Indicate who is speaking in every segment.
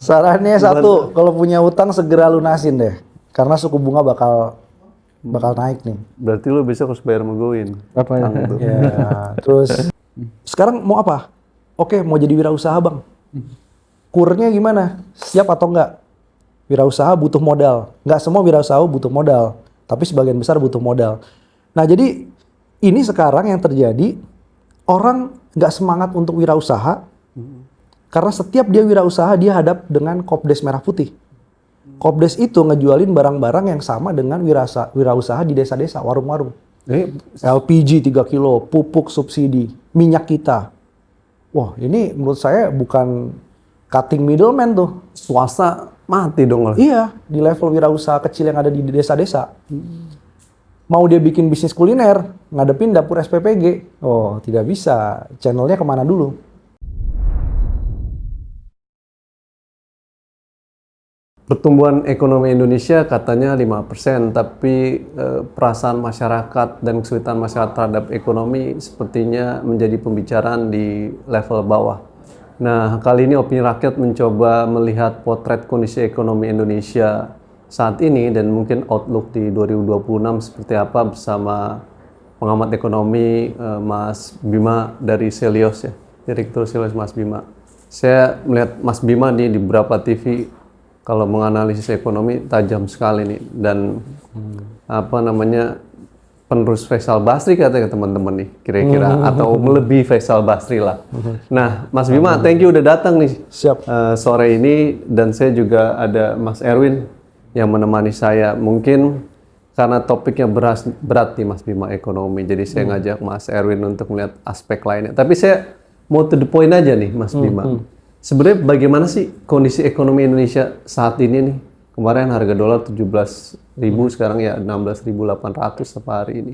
Speaker 1: Sarannya satu, kalau punya utang segera lunasin deh. Karena suku bunga bakal naik nih.
Speaker 2: Berarti lu besok harus bayar Megoin.
Speaker 3: Apa ya?
Speaker 1: Ya, terus sekarang mau apa? Oke, mau jadi wirausaha, Bang. Kurnya gimana? Siap atau enggak? Wirausaha butuh modal. Enggak semua wirausaha butuh modal, tapi sebagian besar butuh modal. Nah, jadi ini sekarang yang terjadi, orang nggak semangat untuk wirausaha, karena setiap dia wirausaha, dia hadap dengan Kopdes Merah Putih. Kopdes itu ngejualin barang-barang yang sama dengan wirausaha di desa-desa, warung-warung. LPG 3 kilo, pupuk subsidi, minyak kita. Wah, ini menurut saya bukan cutting middleman tuh.
Speaker 2: Swasta mati dong lah.
Speaker 1: Iya, di level wirausaha kecil yang ada di desa-desa. Mau dia bikin bisnis kuliner, ngadepin dapur SPPG. Oh, tidak bisa. Channelnya kemana dulu?
Speaker 2: Pertumbuhan ekonomi Indonesia katanya 5%, tapi perasaan masyarakat dan kesulitan masyarakat terhadap ekonomi sepertinya menjadi pembicaraan di level bawah. Nah, kali ini Opini Rakyat mencoba melihat potret kondisi ekonomi Indonesia saat ini dan mungkin outlook di 2026 seperti apa bersama pengamat ekonomi Mas Bima dari Selios ya, Direktur Selios Mas Bima. Saya melihat Mas Bima nih di beberapa TV kalau menganalisis ekonomi tajam sekali nih dan penerus Faisal Basri katanya teman-teman nih kira-kira atau melebihi Faisal Basri lah. Nah, Mas Bima, thank you udah datang nih.
Speaker 1: Siap.
Speaker 2: Sore ini dan saya juga ada Mas Erwin yang menemani saya. Mungkin karena topiknya berat nih Mas Bima ekonomi, jadi saya ngajak Mas Erwin untuk melihat aspek lainnya. Tapi saya mau to the point aja nih Mas Bima. Sebenarnya bagaimana sih kondisi ekonomi Indonesia saat ini nih? Kemarin harga dolar 17.000, sekarang ya 16.800 per hari ini.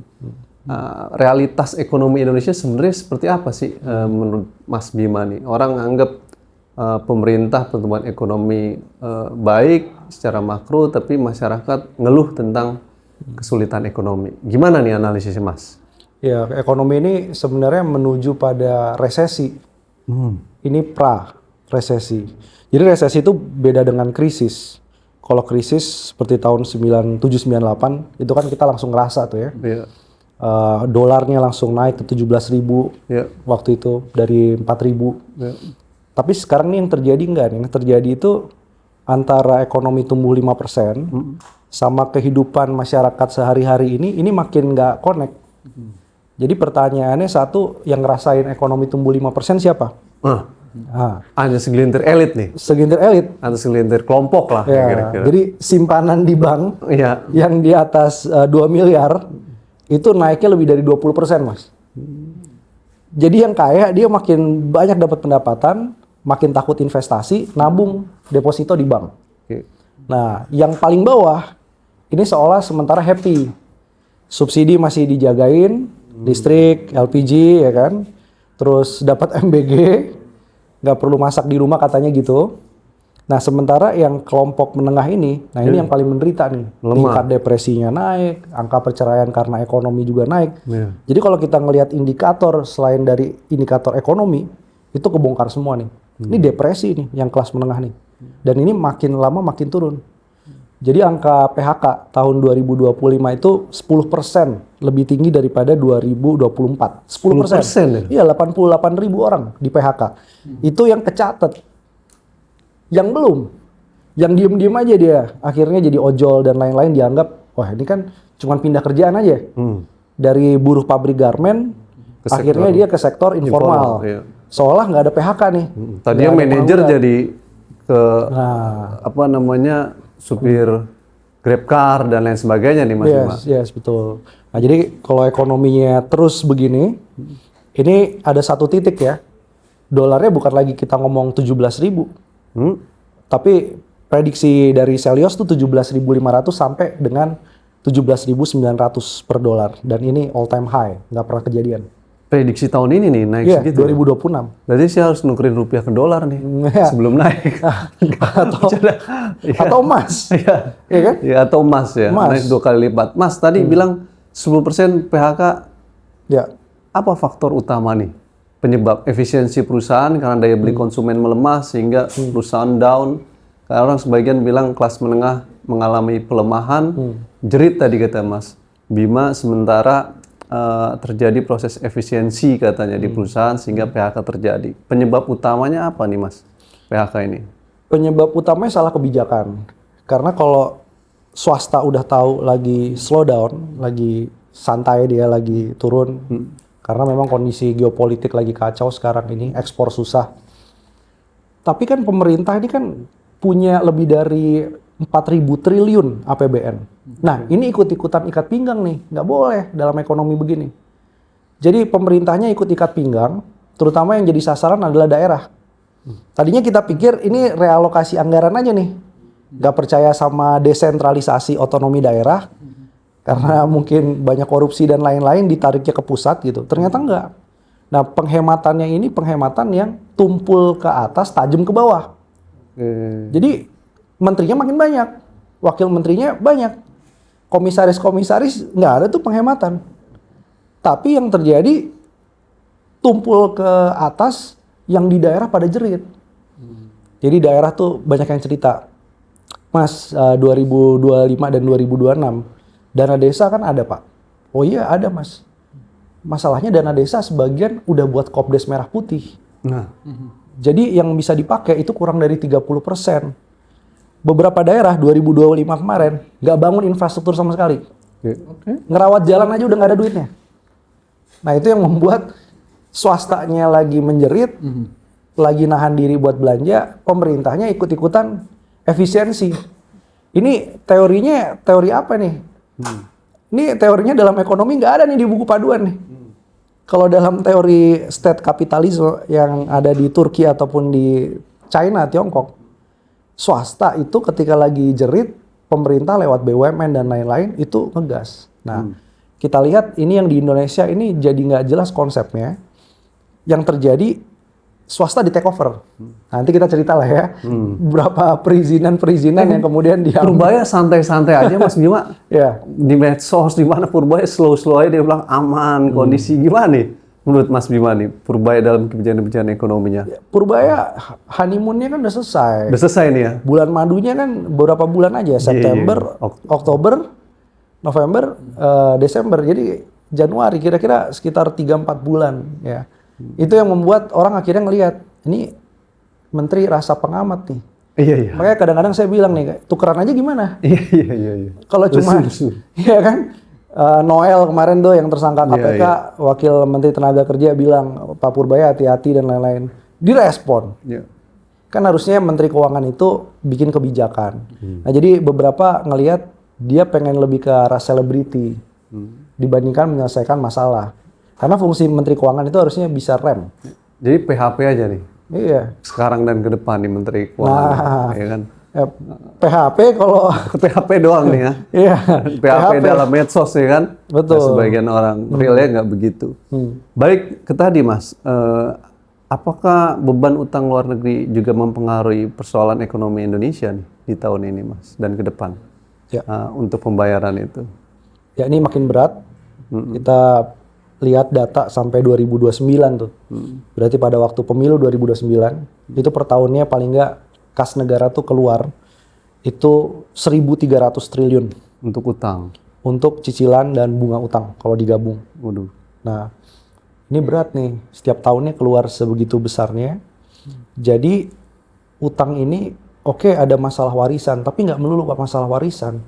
Speaker 2: Realitas ekonomi Indonesia sebenarnya seperti apa sih menurut Mas Bima nih? Orang anggap pemerintah pertumbuhan ekonomi baik secara makro, tapi masyarakat ngeluh tentang kesulitan ekonomi. Gimana nih analisisnya Mas?
Speaker 1: Ya, ekonomi ini sebenarnya menuju pada resesi. Ini pra-resesi. Jadi resesi itu beda dengan krisis. Kalau krisis seperti tahun 97-98, itu kan kita langsung ngerasa tuh ya.
Speaker 2: Iya.
Speaker 1: Dolarnya langsung naik ke 17.000 waktu itu dari 4.000. Tapi sekarang nih yang terjadi enggak nih? Yang terjadi itu antara ekonomi tumbuh 5% sama kehidupan masyarakat sehari-hari ini makin nggak connect. Jadi pertanyaannya satu, yang ngerasain ekonomi tumbuh 5% siapa?
Speaker 2: Hanya segelintir elit nih.
Speaker 1: Segelintir elit.
Speaker 2: Atau segelintir kelompok lah
Speaker 1: Ya,
Speaker 2: kira-kira.
Speaker 1: jadi simpanan di bank yang di atas 2 miliar itu naiknya lebih dari 20%, Mas. Jadi yang kaya dia makin banyak dapat pendapatan, makin takut investasi, nabung deposito di bank. Nah, yang paling bawah ini seolah sementara happy. Subsidi masih dijagain, listrik, LPG ya kan. Terus dapat MBG, nggak perlu masak di rumah katanya gitu. Nah, sementara yang kelompok menengah ini, nah ini yang paling menderita nih. Tingkat depresinya naik, angka perceraian karena ekonomi juga naik. Jadi kalau kita ngelihat indikator selain dari indikator ekonomi, itu kebongkar semua nih. Ini depresi nih yang kelas menengah nih. Dan ini makin lama makin turun. Jadi angka PHK tahun 2025 itu 10% lebih tinggi daripada 2024. 10%. Iya, 88.000 orang di PHK. Itu yang kecatat. Yang belum. Yang diem-diem aja dia. Akhirnya jadi ojol dan lain-lain dianggap, wah ini kan cuma pindah kerjaan aja. Dari buruh pabrik garmen, akhirnya dia ke sektor informal. Seolah nggak ada PHK nih.
Speaker 2: Tadinya manajer jadi ke supir GrabCar dan lain sebagainya nih Mas Bima.
Speaker 1: Yes, betul. Nah, jadi kalau ekonominya terus begini, ini ada satu titik ya. Dolarnya bukan lagi kita ngomong 17.000. Tapi prediksi dari Selios tuh 17.500 sampai dengan 17.900 per dolar. Dan ini all time high, nggak pernah kejadian.
Speaker 2: Prediksi tahun ini nih naik segitu.
Speaker 1: 2026.
Speaker 2: Berarti saya harus nukerin rupiah ke dolar nih sebelum naik.
Speaker 1: Atau emas. Iya kan?
Speaker 2: Ya, atau emas ya. Naik 2 kali lipat. Mas tadi bilang 10% PHK.
Speaker 1: Ya.
Speaker 2: Apa faktor utama nih penyebab efisiensi perusahaan karena daya beli konsumen melemah sehingga perusahaan down Karena orang sebagian bilang kelas menengah mengalami pelemahan, jerit tadi kata Mas Bima, sementara terjadi proses efisiensi katanya di perusahaan sehingga PHK terjadi. Penyebab utamanya apa nih Mas, PHK ini?
Speaker 1: Penyebab utamanya salah kebijakan. Karena kalau swasta udah tahu lagi slow down, lagi santai dia lagi turun, karena memang kondisi geopolitik lagi kacau sekarang ini, ekspor susah. Tapi kan pemerintah ini kan punya lebih dari 4.000 triliun APBN. Nah, ini ikut-ikutan ikat pinggang nih, nggak boleh dalam ekonomi begini. Jadi pemerintahnya ikut ikat pinggang, terutama yang jadi sasaran adalah daerah. Tadinya kita pikir ini realokasi anggaran aja nih, nggak percaya sama desentralisasi otonomi daerah, karena mungkin banyak korupsi dan lain-lain ditariknya ke pusat gitu. Ternyata enggak. Nah, penghematannya ini penghematan yang tumpul ke atas, tajam ke bawah. Jadi menterinya makin banyak, wakil menterinya banyak, komisaris-komisaris nggak ada tuh penghematan. Tapi yang terjadi tumpul ke atas, yang di daerah pada jerit. Jadi daerah tuh banyak yang cerita, Mas, 2025 dan 2026 dana desa kan ada Pak. Oh iya ada Mas. Masalahnya dana desa sebagian udah buat Kopdes Merah Putih.
Speaker 2: Nah,
Speaker 1: Jadi yang bisa dipakai itu kurang dari 30%. Beberapa daerah 2025 kemarin nggak bangun infrastruktur sama sekali. Ngerawat jalan aja udah nggak ada duitnya. Nah itu yang membuat swastanya lagi menjerit, lagi nahan diri buat belanja, pemerintahnya ikut-ikutan efisiensi. Ini teorinya teori apa nih? Ini teorinya dalam ekonomi nggak ada nih di buku paduan nih. Kalau dalam teori state kapitalisme yang ada di Turki ataupun di China, Tiongkok, swasta itu ketika lagi jerit, pemerintah lewat BUMN dan lain-lain itu ngegas. Nah, kita lihat ini yang di Indonesia ini jadi nggak jelas konsepnya. Yang terjadi swasta di take over. Nanti kita cerita lah ya, berapa perizinan yang kemudian diambil.
Speaker 2: Purbaya santai-santai aja Mas Bima.
Speaker 1: Ya.
Speaker 2: Di medsos di mana Purbaya slow-slow aja dia bilang aman, kondisi gimana nih? Menurut Mas Bima nih, Purbaya dalam kebijakan-kebijakan ekonominya.
Speaker 1: Purbaya honeymoon-nya kan udah selesai.
Speaker 2: Udah selesai nih ya?
Speaker 1: Bulan madunya kan beberapa bulan aja, September, Oktober, November, Desember. Jadi Januari kira-kira sekitar 3-4 bulan ya. Itu yang membuat orang akhirnya ngelihat ini menteri rasa pengamat nih.
Speaker 2: Iya.
Speaker 1: Makanya kadang-kadang saya bilang nih, tukeran aja gimana?
Speaker 2: Iya.
Speaker 1: Kalau cuma, iya kan? Noel kemarin tuh yang tersangka KPK, Wakil Menteri Tenaga Kerja bilang Pak Purbaya hati-hati dan lain-lain. Direspon. Kan harusnya Menteri Keuangan itu bikin kebijakan. Nah jadi beberapa ngelihat dia pengen lebih ke arah selebriti dibandingkan menyelesaikan masalah. Karena fungsi Menteri Keuangan itu harusnya bisa rem.
Speaker 2: Jadi PHP aja nih.
Speaker 1: Iya.
Speaker 2: Sekarang dan ke depan nih Menteri Keuangan, ya kan?
Speaker 1: PHP kalau
Speaker 2: PHP doang nih ya.
Speaker 1: Iya.
Speaker 2: PHP dalam medsos ya kan?
Speaker 1: Betul.
Speaker 2: Nah, sebagian orang realnya nggak begitu. Baik, ke tadi Mas, apakah beban utang luar negeri juga mempengaruhi persoalan ekonomi Indonesia nih di tahun ini Mas dan ke depan?
Speaker 1: Ya.
Speaker 2: Untuk pembayaran itu.
Speaker 1: Ya ini makin berat. Kita lihat data sampai 2029 tuh. Berarti pada waktu pemilu 2029 itu per tahunnya paling nggak kas negara tuh keluar itu 1.300 triliun
Speaker 2: untuk utang.
Speaker 1: Untuk cicilan dan bunga utang kalau digabung.
Speaker 2: Waduh.
Speaker 1: Nah, ini berat nih. Setiap tahunnya keluar sebegitu besarnya. Jadi utang ini oke, ada masalah warisan, tapi nggak melulu masalah warisan.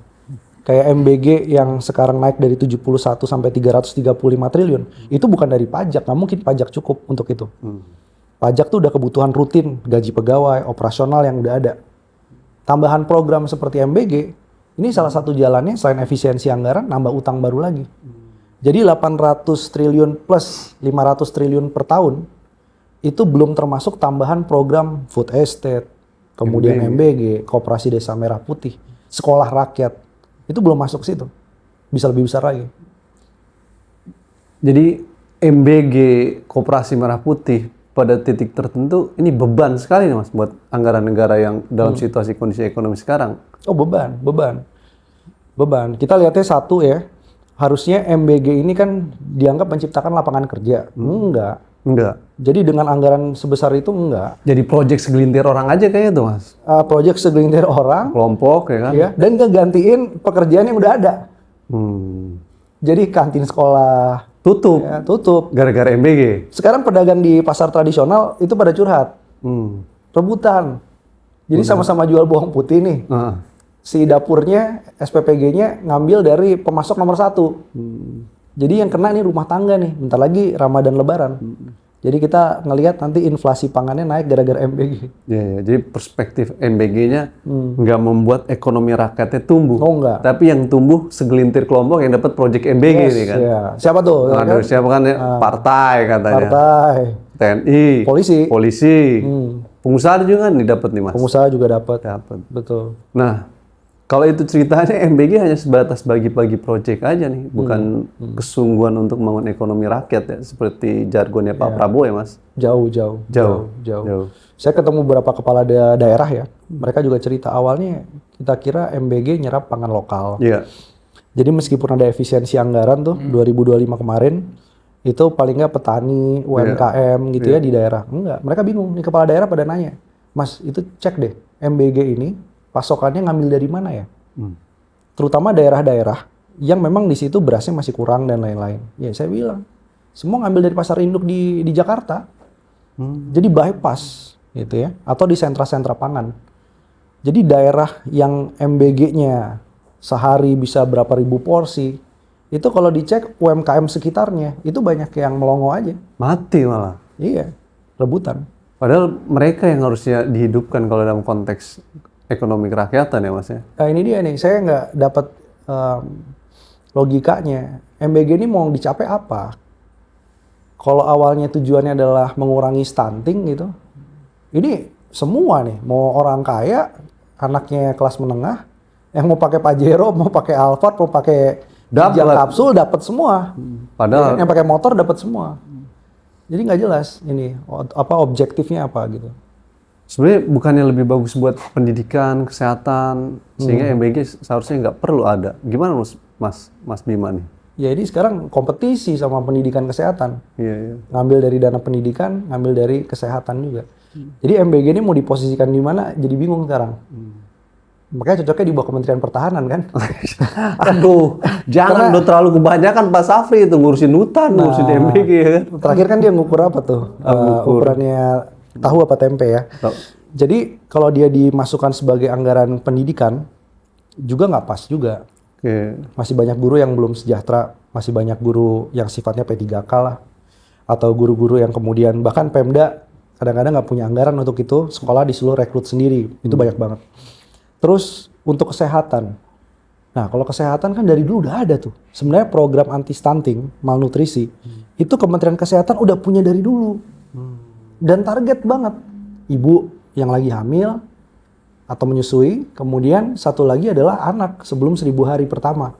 Speaker 1: Kayak MBG yang sekarang naik dari 71 sampai 335 triliun, itu bukan dari pajak, nggak mungkin pajak cukup untuk itu. Pajak tuh udah kebutuhan rutin, gaji pegawai, operasional yang udah ada. Tambahan program seperti MBG, ini salah satu jalannya selain efisiensi anggaran, nambah utang baru lagi. Jadi 800 triliun plus 500 triliun per tahun, itu belum termasuk tambahan program food estate, kemudian MBG, Koperasi Desa Merah Putih, sekolah rakyat. Itu belum masuk situ. Bisa lebih besar lagi.
Speaker 2: Jadi MBG Koperasi Merah Putih pada titik tertentu ini beban sekali nih Mas buat anggaran negara yang dalam situasi kondisi ekonomi sekarang.
Speaker 1: Oh beban. Kita lihatnya satu ya. Harusnya MBG ini kan dianggap menciptakan lapangan kerja. Enggak.
Speaker 2: Enggak.
Speaker 1: Jadi dengan anggaran sebesar itu enggak.
Speaker 2: Jadi proyek segelintir orang aja kayaknya tuh Mas.
Speaker 1: Proyek segelintir orang,
Speaker 2: Kelompok ya kan?
Speaker 1: ya, dan ngegantiin pekerjaan yang udah ada. Jadi kantin sekolah
Speaker 2: Tutup.
Speaker 1: ya, tutup.
Speaker 2: Gara-gara MBG.
Speaker 1: Sekarang pedagang di pasar tradisional itu pada curhat, rebutan. Jadi sama-sama jual bawang putih nih. Si dapurnya, SPPG-nya ngambil dari pemasok nomor 1. Jadi yang kena nih rumah tangga nih. Bentar lagi Ramadan Lebaran. Jadi kita ngelihat nanti inflasi pangannya naik gara-gara MBG.
Speaker 2: Ya, jadi perspektif MBG-nya nggak membuat ekonomi rakyatnya tumbuh.
Speaker 1: Oh, enggak.
Speaker 2: Tapi yang tumbuh segelintir kelompok yang dapat proyek MBG nih kan.
Speaker 1: Ya. Siapa tuh?
Speaker 2: Aduh, siapa kan ya? Partai katanya.
Speaker 1: Partai.
Speaker 2: TNI. Polisi. Pengusaha juga kan didapat nih Mas.
Speaker 1: Pengusaha juga dapat.
Speaker 2: Dapat.
Speaker 1: Betul.
Speaker 2: Nah, kalau itu ceritanya MBG hanya sebatas bagi-bagi proyek aja nih, bukan kesungguhan untuk membangun ekonomi rakyat ya, seperti jargonnya Pak Prabowo ya Mas.
Speaker 1: Jauh. Saya ketemu beberapa kepala daerah ya, mereka juga cerita awalnya kita kira MBG nyerap pangan lokal.
Speaker 2: Iya.
Speaker 1: Jadi meskipun ada efisiensi anggaran tuh 2025 kemarin, itu paling nggak petani, UMKM gitu ya di daerah. Enggak, mereka bingung. Nih kepala daerah pada nanya, Mas itu cek deh MBG ini pasokannya ngambil dari mana ya? Terutama daerah-daerah yang memang di situ berasnya masih kurang dan lain-lain. Ya saya bilang, semua ngambil dari pasar induk di Jakarta. Jadi bypass gitu ya, atau di sentra-sentra pangan. Jadi daerah yang MBG-nya sehari bisa berapa ribu porsi, itu kalau dicek UMKM sekitarnya, itu banyak yang melongo aja.
Speaker 2: Mati malah.
Speaker 1: Iya, rebutan.
Speaker 2: Padahal mereka yang harusnya dihidupkan kalau dalam konteks ekonomi kerakyatan ya Mas ya.
Speaker 1: Nah ini dia nih, saya nggak dapat logikanya. MBG ini mau dicapai apa? Kalau awalnya tujuannya adalah mengurangi stunting gitu, ini semua nih, mau orang kaya, anaknya kelas menengah, yang mau pakai Pajero, mau pakai Alphard, mau pakai Kijang kapsul, dapat semua.
Speaker 2: Padahal
Speaker 1: yang pakai motor dapat semua. Jadi nggak jelas ini apa objektifnya apa gitu.
Speaker 2: sebenarnya bukannya lebih bagus buat pendidikan, kesehatan, sehingga MBG seharusnya nggak perlu ada. Gimana Mas Bima nih?
Speaker 1: Ya ini sekarang kompetisi sama pendidikan kesehatan.
Speaker 2: Iya.
Speaker 1: Ngambil dari dana pendidikan, ngambil dari kesehatan juga. Jadi MBG ini mau diposisikan di mana? Jadi bingung sekarang. Makanya cocoknya di bawah Kementerian Pertahanan kan?
Speaker 2: Aduh, jangan udah terlalu kebanyakan Pak Safri itu ngurusin hutan, ngurusin MBG ya kan?
Speaker 1: Terakhir kan dia ngukur apa tuh? Ukurannya tahu apa tempe ya?
Speaker 2: Tahu.
Speaker 1: Jadi kalau dia dimasukkan sebagai anggaran pendidikan juga nggak pas juga.
Speaker 2: Oke.
Speaker 1: Masih banyak guru yang belum sejahtera, masih banyak guru yang sifatnya P3K lah, atau guru-guru yang kemudian bahkan Pemda kadang-kadang nggak punya anggaran untuk itu, sekolah disuruh rekrut sendiri, itu banyak banget. Terus untuk kesehatan, nah kalau kesehatan kan dari dulu udah ada tuh, sebenarnya program anti stunting, malnutrisi, itu Kementerian Kesehatan udah punya dari dulu, dan target banget, ibu yang lagi hamil atau menyusui, kemudian satu lagi adalah anak sebelum 1000 hari pertama.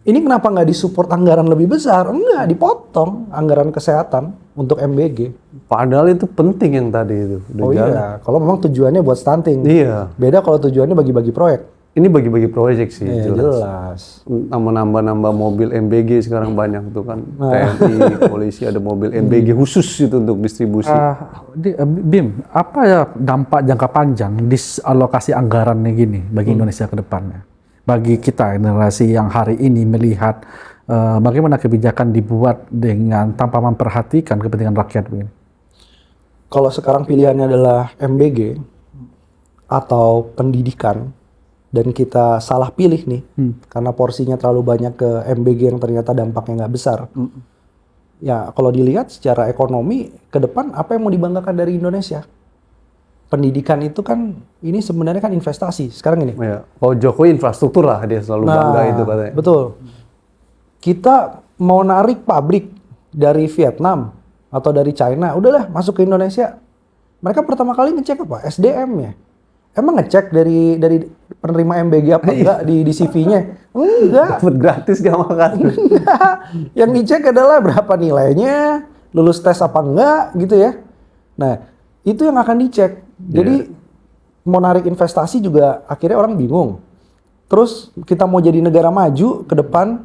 Speaker 1: Ini kenapa nggak disupport anggaran lebih besar? Enggak, dipotong anggaran kesehatan untuk MBG.
Speaker 2: Padahal itu penting yang tadi itu.
Speaker 1: Oh iya, kalau memang tujuannya buat stunting.
Speaker 2: Iya.
Speaker 1: Beda kalau tujuannya bagi-bagi proyek.
Speaker 2: Ini bagi-bagi proyek sih.
Speaker 1: Iya, jelas.
Speaker 2: Nambah-nambah mobil MBG sekarang banyak tuh kan. TNI, polisi ada mobil MBG khusus itu untuk distribusi.
Speaker 3: Bim, apa ya dampak jangka panjang disalokasi anggaran nih gini bagi Indonesia ke depannya? Bagi kita generasi yang hari ini melihat bagaimana kebijakan dibuat dengan tanpa memperhatikan kepentingan rakyat begini.
Speaker 1: Kalau sekarang pilihannya adalah MBG atau pendidikan dan kita salah pilih nih karena porsinya terlalu banyak ke MBG yang ternyata dampaknya nggak besar. Ya kalau dilihat secara ekonomi ke depan apa yang mau dibanggakan dari Indonesia? Pendidikan itu kan ini sebenarnya kan investasi. Sekarang ini.
Speaker 2: Ya. Kalau Jokowi infrastruktur lah dia selalu bangga itu katanya.
Speaker 1: Betul. Kita mau narik pabrik dari Vietnam atau dari China, udahlah masuk ke Indonesia. Mereka pertama kali ngecek apa? SDM-nya. Emang ngecek dari penerima MBG apa enggak di CV-nya? Enggak.
Speaker 2: Dapat gratis gak makan.
Speaker 1: Yang dicek adalah berapa nilainya, lulus tes apa enggak gitu ya. Nah, itu yang akan dicek. Jadi mau narik investasi juga akhirnya orang bingung. Terus kita mau jadi negara maju ke depan,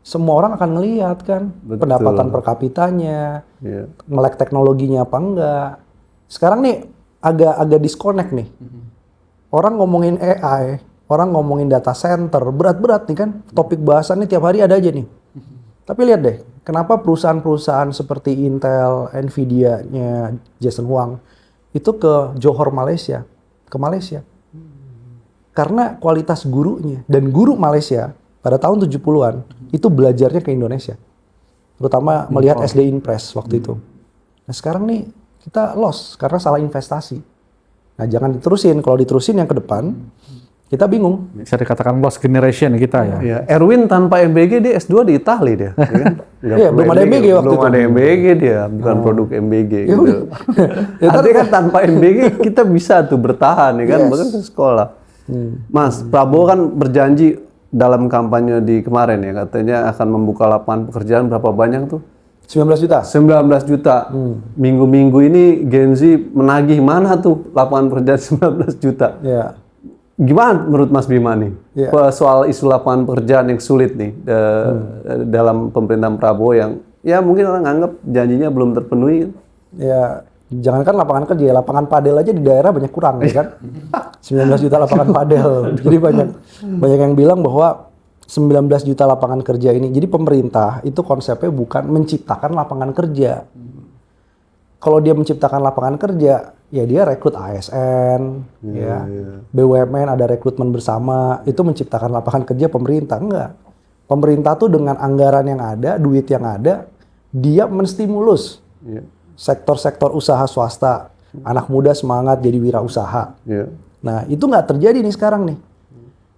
Speaker 1: semua orang akan ngelihat kan
Speaker 2: Betul.
Speaker 1: pendapatan per kapitanya,
Speaker 2: Iya.
Speaker 1: melek teknologinya apa enggak. Sekarang nih agak disconnect nih. Orang ngomongin AI, orang ngomongin data center, berat-berat nih kan. Topik bahasannya tiap hari ada aja nih. Tapi lihat deh, kenapa perusahaan-perusahaan seperti Intel, Nvidia-nya Jason Huang itu ke Johor Malaysia, ke Malaysia. Karena kualitas gurunya dan guru Malaysia pada tahun 70-an itu belajarnya ke Indonesia. Terutama melihat SD Impress waktu itu. Nah, sekarang nih kita loss karena salah investasi. Nah, jangan diterusin. Kalau diterusin yang ke depan, kita bingung.
Speaker 3: Bisa dikatakan lost generation kita ya.
Speaker 2: Ya, Erwin tanpa MBG dia S2 di Itali dia. Ya kan? Nggak
Speaker 1: Iya,
Speaker 2: perlu
Speaker 1: belum ada MBG waktu
Speaker 2: belum
Speaker 1: itu.
Speaker 2: ada MBG dia, bukan produk MBG.
Speaker 1: Ya
Speaker 2: Gitu.
Speaker 1: udah. Ya,
Speaker 2: Artinya kan tanpa MBG kita bisa tuh bertahan ya kan,
Speaker 1: Yes.
Speaker 2: bahkan ke sekolah. Mas, Prabowo kan berjanji dalam kampanye di kemarin ya, katanya akan membuka lapangan pekerjaan berapa banyak tuh?
Speaker 1: 19 juta.
Speaker 2: 19 juta. Minggu-minggu ini Gen Z menagih mana tuh lapangan pekerjaan 19 juta.
Speaker 1: Ya.
Speaker 2: Gimana menurut Mas Bima nih
Speaker 1: Iya.
Speaker 2: soal isu lapangan pekerjaan yang sulit nih dalam pemerintahan Prabowo yang ya mungkin orang anggap janjinya belum terpenuhi.
Speaker 1: Ya, jangankan lapangan kerja, lapangan padel aja di daerah banyak kurang ya kan. 19 juta lapangan padel. Jadi banyak yang bilang bahwa 19 juta lapangan kerja ini. Jadi pemerintah itu konsepnya bukan menciptakan lapangan kerja. Kalau dia menciptakan lapangan kerja, ya dia rekrut ASN, ya. BUMN ada rekrutmen bersama, itu menciptakan lapangan kerja pemerintah. Enggak. Pemerintah tuh dengan anggaran yang ada, duit yang ada, dia menstimulus
Speaker 2: Iya.
Speaker 1: sektor-sektor usaha swasta, anak muda semangat jadi wirausaha.
Speaker 2: Iya.
Speaker 1: Nah, itu nggak terjadi nih sekarang nih.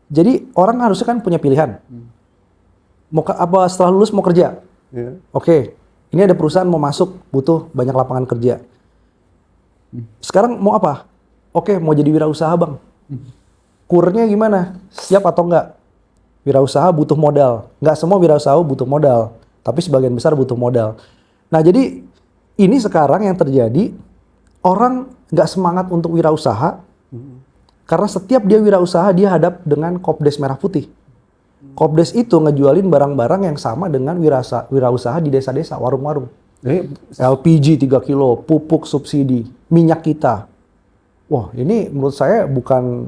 Speaker 1: Jadi orang harusnya kan punya pilihan. Apa setelah lulus mau kerja?
Speaker 2: Iya.
Speaker 1: Oke, ini ada perusahaan mau masuk, butuh banyak lapangan kerja. Sekarang mau apa? Oke, mau jadi wirausaha bang. Kurnya gimana? Siap atau enggak? Wirausaha butuh modal. Nggak semua wirausaha butuh modal, tapi sebagian besar butuh modal. Nah, jadi ini sekarang yang terjadi, orang nggak semangat untuk wirausaha, karena setiap dia wirausaha, dia hadap dengan Kopdes Merah Putih. Kopdes itu ngejualin barang-barang yang sama dengan wirausaha di desa-desa, warung-warung. LPG 3 kilo, pupuk subsidi, minyak kita. Wah, ini menurut saya bukan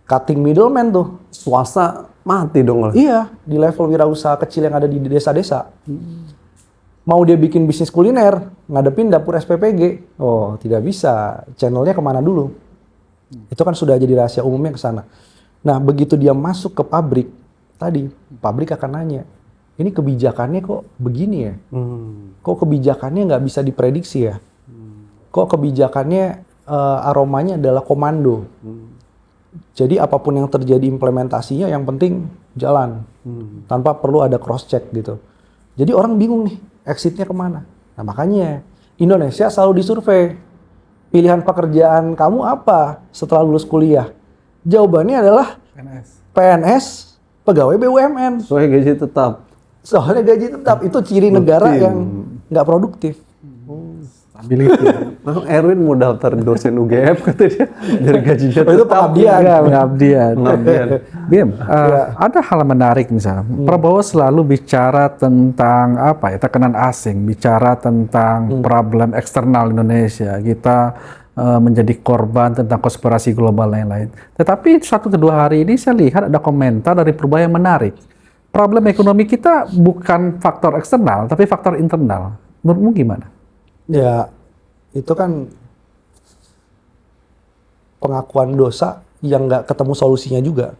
Speaker 1: cutting middleman tuh.
Speaker 2: Swasta mati dong.
Speaker 1: Iya, di level wirausaha kecil yang ada di desa-desa. Mau dia bikin bisnis kuliner, ngadepin dapur SPPG. Oh, tidak bisa. Channelnya kemana dulu? Itu kan sudah jadi rahasia umumnya ke sana. Nah, begitu dia masuk ke pabrik, tadi, pabrik akan nanya, ini kebijakannya kok begini ya? Kok kebijakannya nggak bisa diprediksi ya? Kok kebijakannya aromanya adalah komando? Jadi apapun yang terjadi implementasinya, yang penting jalan. Tanpa perlu ada cross-check gitu. Jadi orang bingung nih, exitnya kemana? Nah makanya, Indonesia selalu disurvei. Pilihan pekerjaan kamu apa setelah lulus kuliah? Jawabannya adalah PNS, pegawai BUMN.
Speaker 2: Soalnya gaji tetap.
Speaker 1: Soalnya gaji tetap, itu ciri negara yang nggak produktif.
Speaker 3: Stability.
Speaker 2: Nah, Erwin mau daftar dosen UGM kata dia dari gajinya
Speaker 1: Oh, itu
Speaker 2: tetap.
Speaker 1: pengabdian.
Speaker 3: Enggak, pengabdian.
Speaker 2: Pengabdian.
Speaker 3: Bim, ada hal menarik misalnya. Prabowo selalu bicara tentang apa ya, tekanan asing, bicara tentang problem eksternal Indonesia. Kita menjadi korban tentang konspirasi global lain-lain. Tetapi satu kedua hari ini saya lihat ada komentar dari Purbaya yang menarik. Problem ekonomi kita bukan faktor eksternal, tapi faktor internal. Menurutmu gimana?
Speaker 1: Ya, itu kan pengakuan dosa yang nggak ketemu solusinya juga.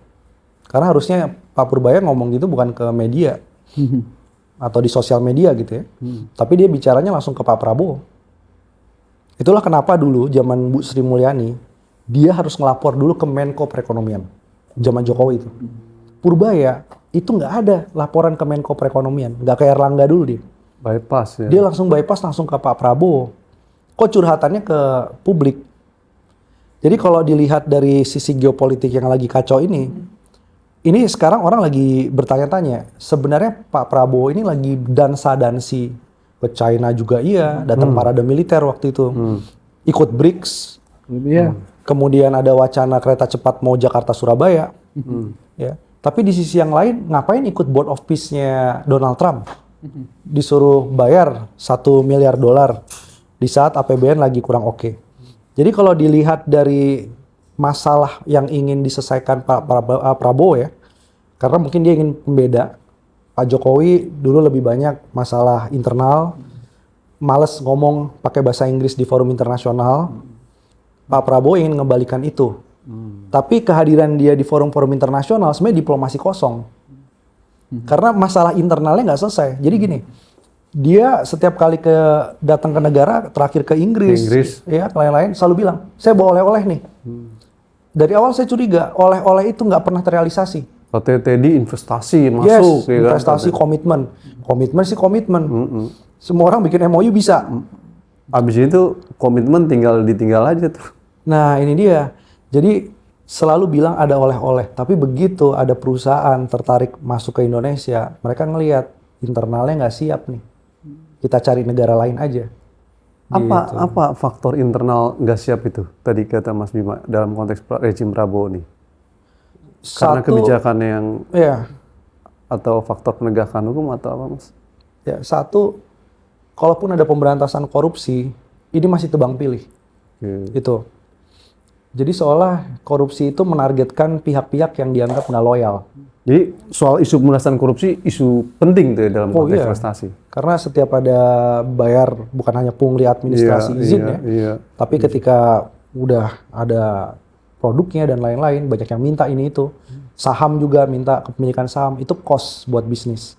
Speaker 1: Karena harusnya Pak Purbaya ngomong gitu bukan ke media atau di sosial media gitu ya. Tapi dia bicaranya langsung ke Pak Prabowo. Itulah kenapa dulu zaman Bu Sri Mulyani, dia harus ngelapor dulu ke Menko Perekonomian. Zaman Jokowi itu. Purbaya itu nggak ada laporan ke Menko Perekonomian. Nggak kayak Erlangga dulu dia.
Speaker 2: Bypass ya.
Speaker 1: Dia langsung bypass langsung ke Pak Prabowo. Kok curhatannya ke publik? Jadi kalau dilihat dari sisi geopolitik yang lagi kacau ini sekarang orang lagi bertanya-tanya, sebenarnya Pak Prabowo ini lagi dansa-dansi ke China juga iya, datang parade militer waktu itu. Ikut BRICS.
Speaker 3: Iya.
Speaker 1: Kemudian ada wacana kereta cepat mau Jakarta Surabaya. Ya. Tapi di sisi yang lain, ngapain ikut board of peace-nya Donald Trump? Disuruh bayar $1 miliar di saat APBN lagi kurang oke. Jadi kalau dilihat dari masalah yang ingin diselesaikan Pak Prabowo ya, karena mungkin dia ingin pembeda. Pak Jokowi dulu lebih banyak masalah internal, males ngomong pakai bahasa Inggris di forum internasional. Pak Prabowo ingin ngembalikan itu. Tapi kehadiran dia di forum-forum internasional sebenarnya diplomasi kosong. Karena masalah internalnya nggak selesai. Jadi gini, dia setiap kali datang ke negara, terakhir ke Inggris. Ya, ke lain-lain, selalu bilang, saya bawa oleh-oleh nih. Dari awal saya curiga, oleh-oleh itu nggak pernah terrealisasi.
Speaker 2: KTT di investasi masuk,
Speaker 1: Yes, investasi komitmen. Komitmen sih komitmen. Semua orang bikin MOU bisa.
Speaker 2: Abis itu komitmen tinggal ditinggal aja tuh.
Speaker 1: Nah ini dia. Jadi selalu bilang ada oleh-oleh. Tapi begitu ada perusahaan tertarik masuk ke Indonesia, mereka ngelihat internalnya nggak siap nih. Kita cari negara lain aja.
Speaker 2: Apa faktor internal nggak siap itu? Tadi kata Mas Bima dalam konteks rezim Prabowo nih. Karena kebijakan yang atau faktor penegakan hukum atau apa Mas?
Speaker 1: Ya, satu, kalaupun ada pemberantasan korupsi, ini masih tebang pilih. Itu. Jadi seolah korupsi itu menargetkan pihak-pihak yang dianggap nggak loyal.
Speaker 2: Jadi soal isu pemberantasan korupsi isu penting tuh ya dalam konteks investasi.
Speaker 1: Karena setiap ada bayar bukan hanya pungli administrasi izin tapi ketika udah ada produknya dan lain-lain, banyak yang minta ini itu. Saham juga minta kepemilikan saham, itu cost buat bisnis.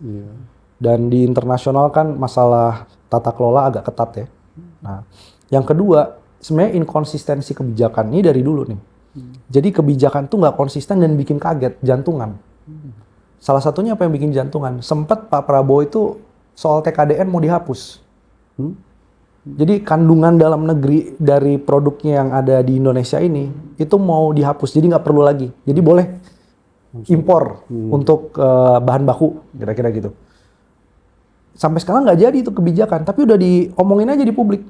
Speaker 1: Dan di internasional kan masalah tata kelola agak ketat ya. Nah, yang kedua, sebenarnya inkonsistensi kebijakan ini dari dulu nih. Jadi kebijakan tuh nggak konsisten dan bikin kaget, jantungan. Salah satunya apa yang bikin jantungan? Sempat Pak Prabowo itu soal TKDN mau dihapus. Jadi kandungan dalam negeri dari produknya yang ada di Indonesia ini itu mau dihapus, jadi nggak perlu lagi. Jadi boleh impor untuk bahan baku, kira-kira gitu. Sampai sekarang nggak jadi itu kebijakan, tapi udah diomongin aja di publik.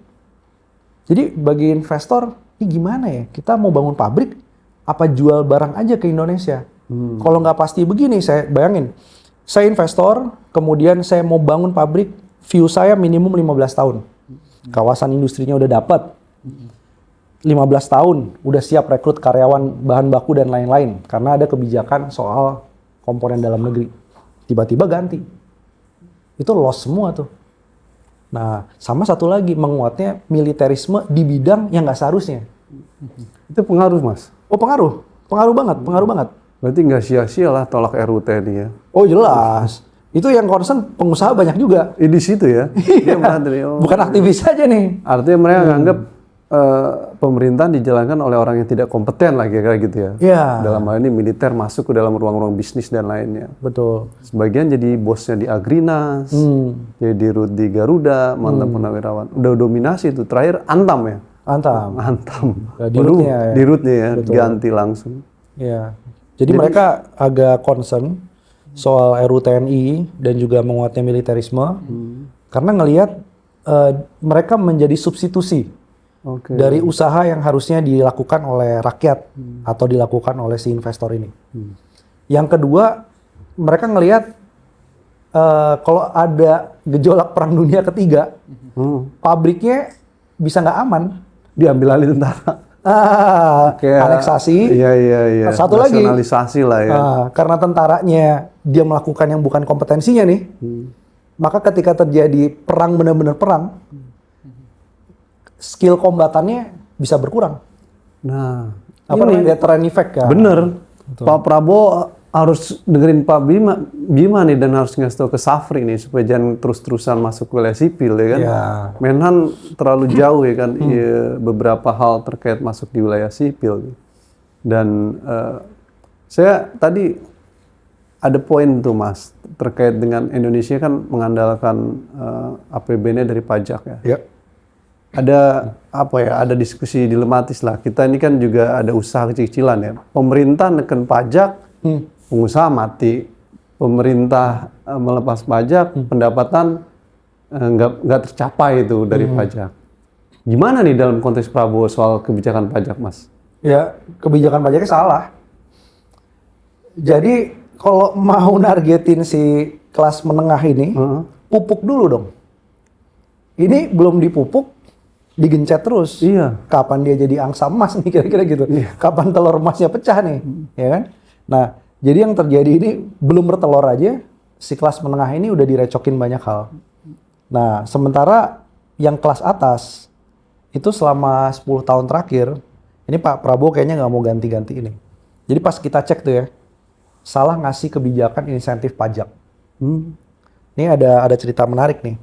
Speaker 1: Jadi bagi investor, ini gimana ya? Kita mau bangun pabrik, apa jual barang aja ke Indonesia? Kalau nggak pasti begini, saya bayangin, saya investor, kemudian saya mau bangun pabrik, view saya minimum 15 tahun. Kawasan industrinya udah dapat, 15 tahun udah siap rekrut karyawan bahan baku dan lain-lain karena ada kebijakan soal komponen dalam negeri. Tiba-tiba ganti, itu loss semua tuh. Nah, sama satu lagi menguatnya militerisme di bidang yang nggak seharusnya.
Speaker 2: Itu pengaruh Mas?
Speaker 1: Oh pengaruh banget.
Speaker 2: Berarti nggak sia-sia lah tolak RUU TNI ya?
Speaker 1: Oh jelas. Itu yang concern pengusaha banyak juga.
Speaker 2: Di situ ya? Dia
Speaker 1: bukan aktivis saja nih.
Speaker 2: Artinya mereka nganggap pemerintahan dijalankan oleh orang yang tidak kompeten lah kira-kira gitu ya?
Speaker 1: Iya.
Speaker 2: Dalam hal ini militer masuk ke dalam ruang-ruang bisnis dan lainnya.
Speaker 1: Betul.
Speaker 2: Sebagian jadi bosnya di Agrinas, jadi dirut di Garuda, mantan purnawirawan. Udah dominasi itu. Terakhir Antam ya?
Speaker 1: Antam.
Speaker 2: Dirutnya ya, ganti langsung.
Speaker 1: Iya. Jadi mereka agak concern soal RUU TNI dan juga menguatnya militerisme karena ngelihat mereka menjadi substitusi dari usaha yang harusnya dilakukan oleh rakyat atau dilakukan oleh si investor ini. Yang kedua, mereka ngelihat kalau ada gejolak perang dunia ketiga, pabriknya bisa nggak aman.
Speaker 2: Diambil alih tentara.
Speaker 1: Aneksasi.
Speaker 2: Iya.
Speaker 1: Satu lagi.
Speaker 2: Nasionalisasi lah ya.
Speaker 1: Karena tentaranya dia melakukan yang bukan kompetensinya nih. Maka ketika terjadi perang benar-benar perang, skill kombatannya bisa berkurang.
Speaker 2: Nah,
Speaker 1: apa namanya deterrent effect ya?
Speaker 2: Bener. Pak Prabowo harus dengerin Pak Bima nih dan harus ngasih tahu ke Safri nih supaya jangan terus-terusan masuk wilayah sipil ya kan. Menhan terlalu jauh ya kan beberapa hal terkait masuk di wilayah sipil. Dan saya tadi ada poin tuh Mas terkait dengan Indonesia kan mengandalkan APBN-nya dari pajak ya. Ada apa ya? Ada diskusi dilematis lah. Kita ini kan juga ada usaha kecil-kecilan ya. Pemerintah neken pajak, pengusaha mati. Pemerintah melepas pajak, pendapatan nggak tercapai itu dari pajak. Gimana nih dalam konteks Prabowo soal kebijakan pajak, Mas?
Speaker 1: Ya, kebijakan pajaknya salah. Jadi kalau mau nargetin si kelas menengah ini, pupuk dulu dong. Ini belum dipupuk, digencet terus.
Speaker 2: Iya.
Speaker 1: Kapan dia jadi angsa emas nih kira-kira gitu.
Speaker 2: Iya.
Speaker 1: Kapan telur emasnya pecah nih, ya kan? Nah, jadi yang terjadi ini belum bertelur aja, si kelas menengah ini udah direcokin banyak hal. Nah, sementara yang kelas atas itu selama 10 tahun terakhir, ini Pak Prabowo kayaknya nggak mau ganti-ganti ini. Jadi pas kita cek tuh ya, salah ngasih kebijakan insentif pajak. Ini ada cerita menarik nih.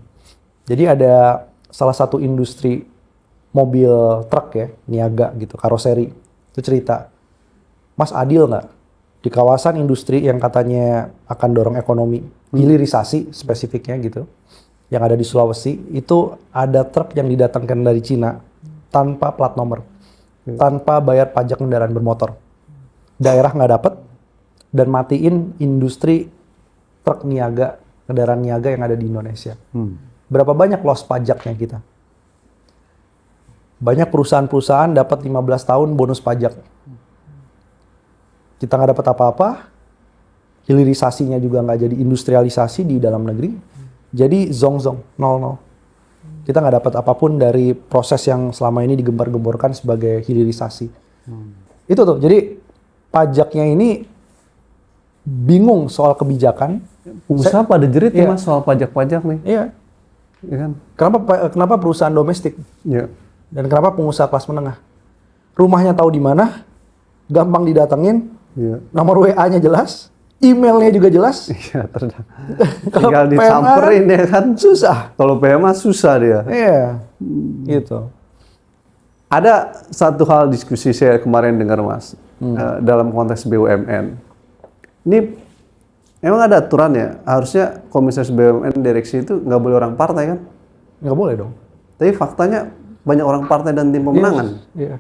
Speaker 1: Jadi ada salah satu industri mobil truk ya, niaga gitu, karoseri. Itu cerita, Mas adil nggak? Di kawasan industri yang katanya akan dorong ekonomi, hilirisasi spesifiknya gitu, yang ada di Sulawesi, itu ada truk yang didatangkan dari Cina tanpa plat nomor, tanpa bayar pajak kendaraan bermotor. Daerah nggak dapet, dan matiin industri truk niaga, kendaraan niaga yang ada di Indonesia. Berapa banyak loss pajaknya kita? Banyak perusahaan-perusahaan dapat 15 tahun bonus pajak. Kita nggak dapat apa-apa, hilirisasinya juga nggak jadi industrialisasi di dalam negeri, jadi zong-zong, 0-0. Kita nggak dapat apapun dari proses yang selama ini digembar-gemborkan sebagai hilirisasi. Itu tuh, jadi pajaknya ini bingung soal kebijakan.
Speaker 2: Pengusaha pada jerit nih
Speaker 1: Iya.
Speaker 2: Mas soal pajak-pajak nih.
Speaker 1: Iya.
Speaker 2: Ya kan?
Speaker 1: Kenapa perusahaan domestik
Speaker 2: Iya.
Speaker 1: dan kenapa pengusaha kelas menengah? Rumahnya tahu di mana, gampang didatengin,
Speaker 2: Iya.
Speaker 1: nomor WA-nya jelas, emailnya juga jelas.
Speaker 2: Iya,
Speaker 1: Kalau
Speaker 2: tinggal
Speaker 1: PMA
Speaker 2: disamperin ya kan.
Speaker 1: Susah.
Speaker 2: Kalau PMA susah dia.
Speaker 1: Iya. Gitu.
Speaker 2: Ada satu hal diskusi saya kemarin dengar Mas, dalam konteks BUMN. Ini emang ada aturan ya, harusnya komisaris BUMN direksi itu nggak boleh orang partai kan?
Speaker 1: Nggak boleh dong.
Speaker 2: Tapi faktanya banyak orang partai dan tim pemenangan.
Speaker 1: Iya.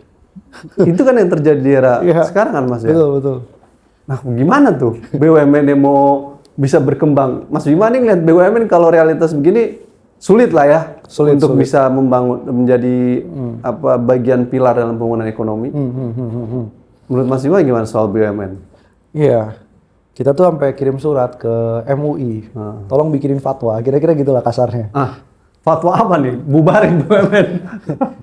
Speaker 2: Itu kan yang terjadi di era
Speaker 1: Iya.
Speaker 2: sekarang kan Mas ya?
Speaker 1: Betul, betul.
Speaker 2: Nah gimana tuh BUMN yang mau bisa berkembang? Mas Bima nih ngeliat BUMN kalau realitas begini sulit lah ya.
Speaker 1: Sulit.
Speaker 2: Bisa membangun menjadi apa bagian pilar dalam pembangunan ekonomi. Menurut Mas Bima gimana soal BUMN?
Speaker 1: Iya. Kita tuh sampai kirim surat ke MUI. Tolong bikinin fatwa. Kira-kira gitulah kasarnya.
Speaker 2: Fatwa apa nih? Bubarin BUMN.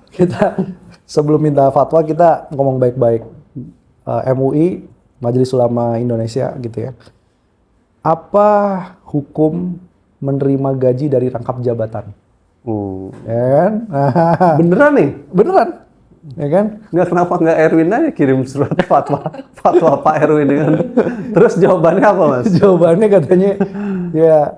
Speaker 1: Kita sebelum minta fatwa kita ngomong baik-baik. MUI, Majelis Ulama Indonesia gitu ya. Apa hukum menerima gaji dari rangkap jabatan? Ya kan?
Speaker 2: Beneran nih?
Speaker 1: Beneran. Ya kan?
Speaker 2: Kenapa nggak Erwin aja kirim surat fatwa Pak Erwin dengan terus jawabannya apa Mas?
Speaker 1: Jawabannya katanya ya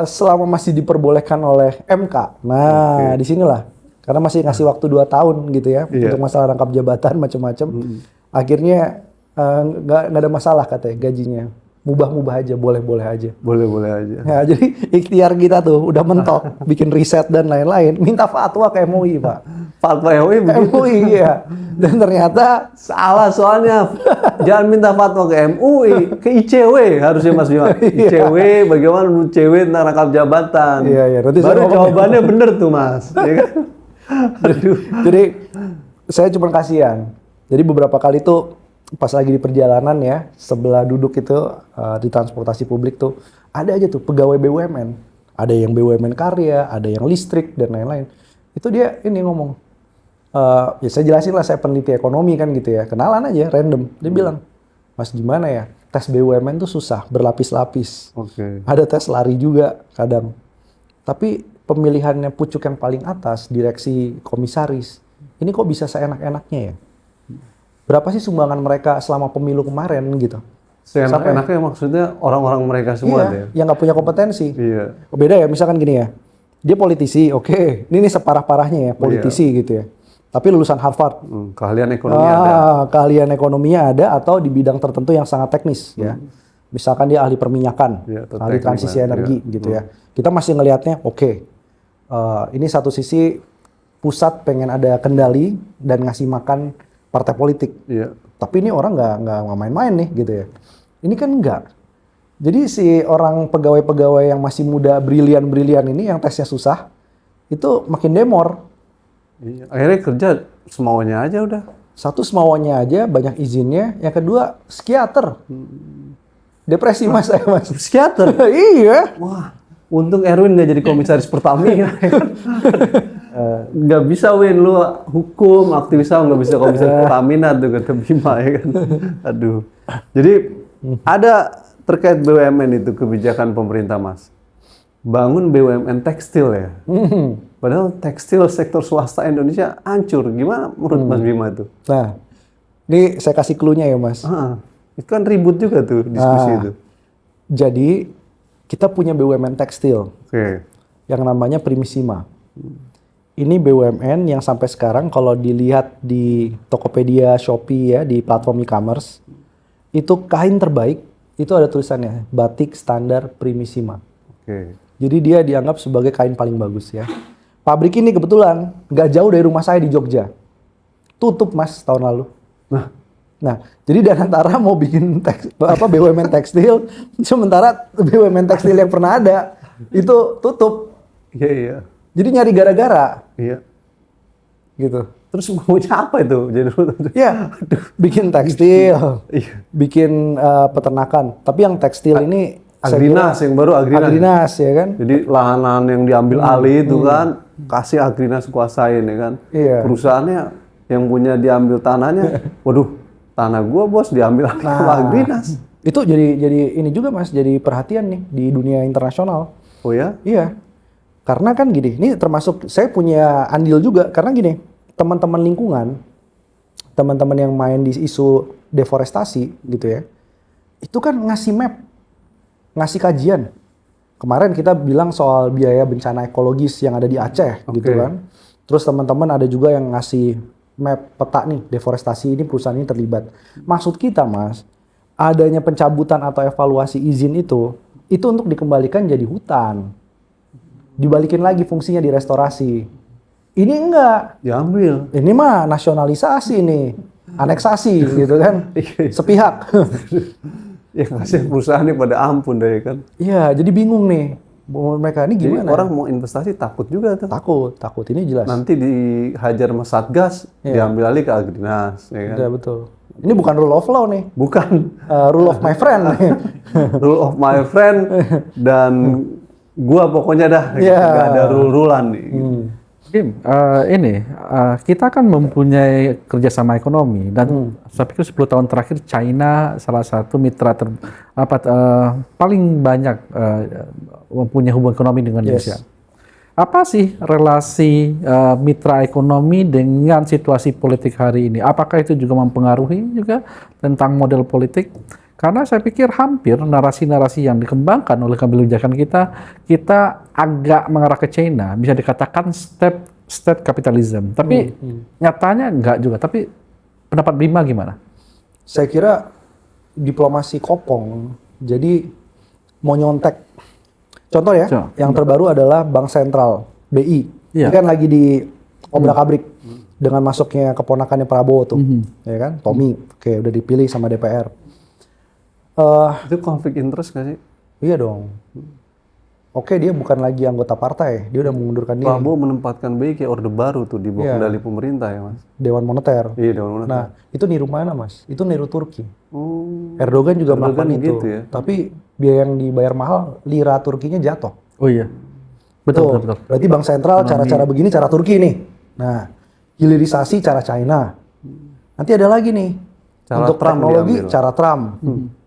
Speaker 1: selama masih diperbolehkan oleh MK. Nah, disinilah. Karena masih ngasih waktu 2 tahun gitu ya untuk masalah rangkap jabatan macam-macam. Akhirnya nggak ada masalah katanya gajinya. Mubah-mubah aja, boleh-boleh aja.
Speaker 2: Boleh-boleh aja.
Speaker 1: Ya, jadi ikhtiar kita tuh udah mentok, bikin riset dan lain-lain, minta fatwa ke MUI, Pak.
Speaker 2: Fatwa MUI begitu.
Speaker 1: MUI ya. Dan ternyata
Speaker 2: Salah soalnya. Jangan minta fatwa ke MUI, ke ICW harusnya Mas Bima. ICW bagaimana menurut ICW tentang rangkap jabatan.
Speaker 1: Iya, nanti saya
Speaker 2: baru
Speaker 1: ngomong
Speaker 2: jawabannya bener tuh Mas. Ya kan? Aduh.
Speaker 1: jadi saya cuma kasihan. Jadi beberapa kali tuh pas lagi di perjalanan ya, sebelah duduk itu di transportasi publik tuh ada aja tuh pegawai BUMN. Ada yang BUMN karya, ada yang listrik dan lain-lain. Itu dia ini ngomong, ya saya jelasin lah saya peneliti ekonomi kan gitu ya, kenalan aja random. Dia bilang, Mas gimana ya, tes BUMN tuh susah, berlapis-lapis. Ada tes lari juga kadang. Tapi pemilihannya pucuk yang paling atas, direksi komisaris, ini kok bisa seenak-enaknya ya? Berapa sih sumbangan mereka selama pemilu kemarin gitu?
Speaker 2: Seenak-enaknya maksudnya orang-orang mereka semua
Speaker 1: Iya,
Speaker 2: deh.
Speaker 1: yang nggak punya kompetensi.
Speaker 2: Iya.
Speaker 1: Beda ya, misalkan gini ya, dia politisi, oke, ini separah-parahnya ya, politisi gitu ya. Tapi lulusan Harvard.
Speaker 2: Keahlian ekonomi ada.
Speaker 1: Keahlian ekonominya ada atau di bidang tertentu yang sangat teknis ya. Misalkan dia ahli perminyakan,
Speaker 2: Iya, atau
Speaker 1: ahli
Speaker 2: teknik
Speaker 1: transisi
Speaker 2: lah,
Speaker 1: energi
Speaker 2: iya.
Speaker 1: gitu ya. Kita masih ngelihatnya, oke, ini satu sisi pusat pengen ada kendali dan ngasih makan partai politik.
Speaker 2: Iya.
Speaker 1: Tapi ini orang nggak main-main nih gitu ya. Ini kan enggak. Jadi si orang pegawai-pegawai yang masih muda brilian-brilian ini yang tesnya susah, itu makin demor.
Speaker 2: Iya. Akhirnya kerja semaunya aja udah.
Speaker 1: Satu semaunya aja, banyak izinnya. Yang kedua, psikiater. Depresi mas saya mas.
Speaker 2: Psikiater.
Speaker 1: Iya.
Speaker 2: Wah, untung Erwin nggak jadi komisaris Pertamina. Nggak bisa Win, lu hukum, aktivis HAM nggak bisa komisaris Pertamina tuh kata Bima ya kan. Aduh. Jadi ada terkait BUMN itu kebijakan pemerintah mas. Bangun BUMN tekstil ya. Padahal tekstil sektor swasta Indonesia hancur. Gimana menurut Mas Bima itu?
Speaker 1: Nah, ini saya kasih clue-nya ya mas.
Speaker 2: Itu kan ribut juga tuh diskusi itu.
Speaker 1: Jadi kita punya BUMN tekstil
Speaker 2: Oke.
Speaker 1: yang namanya Primissima. Ini BUMN yang sampai sekarang kalau dilihat di Tokopedia, Shopee ya, di platform e-commerce, itu kain terbaik, itu ada tulisannya, batik standar Primissima.
Speaker 2: Oke.
Speaker 1: Jadi dia dianggap sebagai kain paling bagus ya. Pabrik ini kebetulan nggak jauh dari rumah saya di Jogja. Tutup mas tahun lalu. Nah, jadi Danantara mau bikin BUMN tekstil, sementara BUMN tekstil yang pernah ada itu tutup.
Speaker 2: Iya.
Speaker 1: Jadi nyari gara-gara
Speaker 2: Iya.
Speaker 1: gitu.
Speaker 2: Terus maunya apa itu? Jadi
Speaker 1: Ya, bikin tekstil,
Speaker 2: Iya.
Speaker 1: bikin peternakan. Tapi yang tekstil ini
Speaker 2: Agrinas yang baru Agrinas.
Speaker 1: Agrinas ya kan?
Speaker 2: Jadi lahan-lahan yang diambil alih itu kan kasih Agrinas kuasain ya kan.
Speaker 1: Iya.
Speaker 2: Perusahaannya yang punya diambil tanahnya, waduh, tanah gua bos diambil alih sama Agrinas.
Speaker 1: Itu jadi ini juga mas, jadi perhatian nih di dunia internasional.
Speaker 2: Oh ya?
Speaker 1: Iya. Karena kan gini, ini termasuk saya punya andil juga karena gini, teman-teman lingkungan, teman-teman yang main di isu deforestasi gitu ya. Itu kan ngasih map, ngasih kajian. Kemarin kita bilang soal biaya bencana ekologis yang ada di Aceh gitu kan. Terus teman-teman ada juga yang ngasih map peta nih, deforestasi ini perusahaan ini terlibat. Maksud kita mas, adanya pencabutan atau evaluasi izin itu untuk dikembalikan jadi hutan. Dibalikin lagi fungsinya di restorasi. Ini enggak.
Speaker 2: Diambil.
Speaker 1: Ini mah nasionalisasi nih. Aneksasi gitu kan. Sepihak.
Speaker 2: Ya kasih perusahaan ini pada ampun deh kan.
Speaker 1: Iya, jadi bingung nih. Mereka ini
Speaker 2: Jadi
Speaker 1: gimana?
Speaker 2: orang mau investasi takut juga tuh.
Speaker 1: Takut. Ini jelas.
Speaker 2: Nanti dihajar sama Satgas, diambil alih ke Agrinas. Ya kan?
Speaker 1: Iya, betul. Ini bukan rule of law nih.
Speaker 2: Bukan.
Speaker 1: Rule of my friend nih.
Speaker 2: Rule of my friend dan gua pokoknya dah.
Speaker 1: Iya.
Speaker 2: Nggak ada rule-rulan nih.
Speaker 3: Kim, kita kan mempunyai kerjasama ekonomi dan saya pikir 10 tahun terakhir China salah satu mitra paling banyak mempunyai hubungan ekonomi dengan Indonesia. Apa sih relasi mitra ekonomi dengan situasi politik hari ini? Apakah itu juga mempengaruhi juga tentang model politik? Karena saya pikir hampir narasi-narasi yang dikembangkan oleh kebijakan kita agak mengarah ke China, bisa dikatakan state capitalism. Tapi nyatanya enggak juga. Tapi pendapat Bima gimana?
Speaker 1: Saya kira diplomasi kopong. Jadi mau nyontek. Contoh ya, yang terbaru adalah Bank Sentral, BI. Ini kan lagi di obrak-abrik dengan masuknya keponakannya Prabowo tuh. Ya kan? Tommy, oke udah dipilih sama DPR.
Speaker 2: Itu konflik interest nggak sih?
Speaker 1: Iya dong. Oke, dia bukan lagi anggota partai, dia udah mengundurkan diri.
Speaker 2: Prabowo menempatkan BI kayak orde baru tuh di bawah kendali pemerintah ya mas.
Speaker 1: Dewan Moneter.
Speaker 2: Iya Dewan Moneter.
Speaker 1: Nah, itu niru mana mas? Itu niru Turki. Erdogan juga melakukan itu.
Speaker 2: gitu ya?
Speaker 1: Tapi biaya yang dibayar mahal, lira Turkinya jatuh.
Speaker 3: Oh iya, betul.
Speaker 1: Berarti Bank Sentral cara-cara begini cara Turki nih. Nah, hilirisasi cara China. Nanti ada lagi nih.
Speaker 2: Cara
Speaker 1: untuk
Speaker 2: Trump
Speaker 1: teknologi
Speaker 2: diambil.
Speaker 1: cara Trump.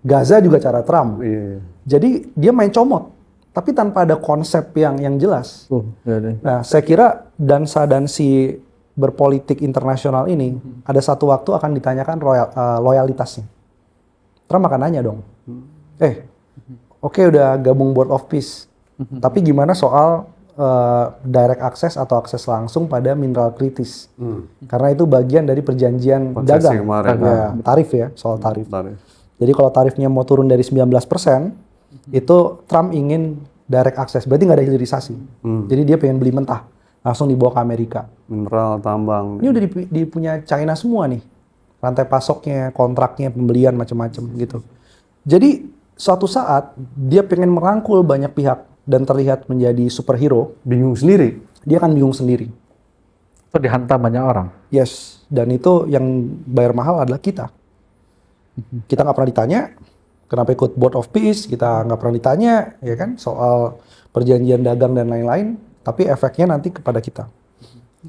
Speaker 1: Gaza juga cara Trump.
Speaker 2: Iya.
Speaker 1: Jadi dia main comot, tapi tanpa ada konsep yang jelas. Nah, saya kira dansa-dansi berpolitik internasional ini ada satu waktu akan ditanyakan loyalitasnya. Trump akan nanya dong, oke udah gabung Board of Peace, tapi gimana soal direct access atau akses langsung pada mineral kritis? Karena itu bagian dari perjanjian
Speaker 2: Konsesi
Speaker 1: dagang,
Speaker 2: kemarin,
Speaker 1: tarif ya, soal tarif.
Speaker 2: Tarif.
Speaker 1: Jadi kalau tarifnya mau turun dari 19%, itu Trump ingin direct access, berarti nggak ada hilirisasi. Jadi dia pengen beli mentah, langsung dibawa ke Amerika.
Speaker 2: Mineral, tambang.
Speaker 1: Ini udah punya China semua nih, rantai pasoknya, kontraknya, pembelian macam-macam gitu. Jadi suatu saat dia pengen merangkul banyak pihak dan terlihat menjadi superhero.
Speaker 2: Bingung sendiri.
Speaker 1: Dia akan bingung sendiri.
Speaker 3: Itu dihantam banyak orang.
Speaker 1: Yes, dan itu yang bayar mahal adalah kita. Kita nggak pernah ditanya, Kenapa ikut Board of Peace? Kita nggak pernah ditanya, ya kan, soal perjanjian dagang dan lain-lain. Tapi efeknya nanti kepada kita.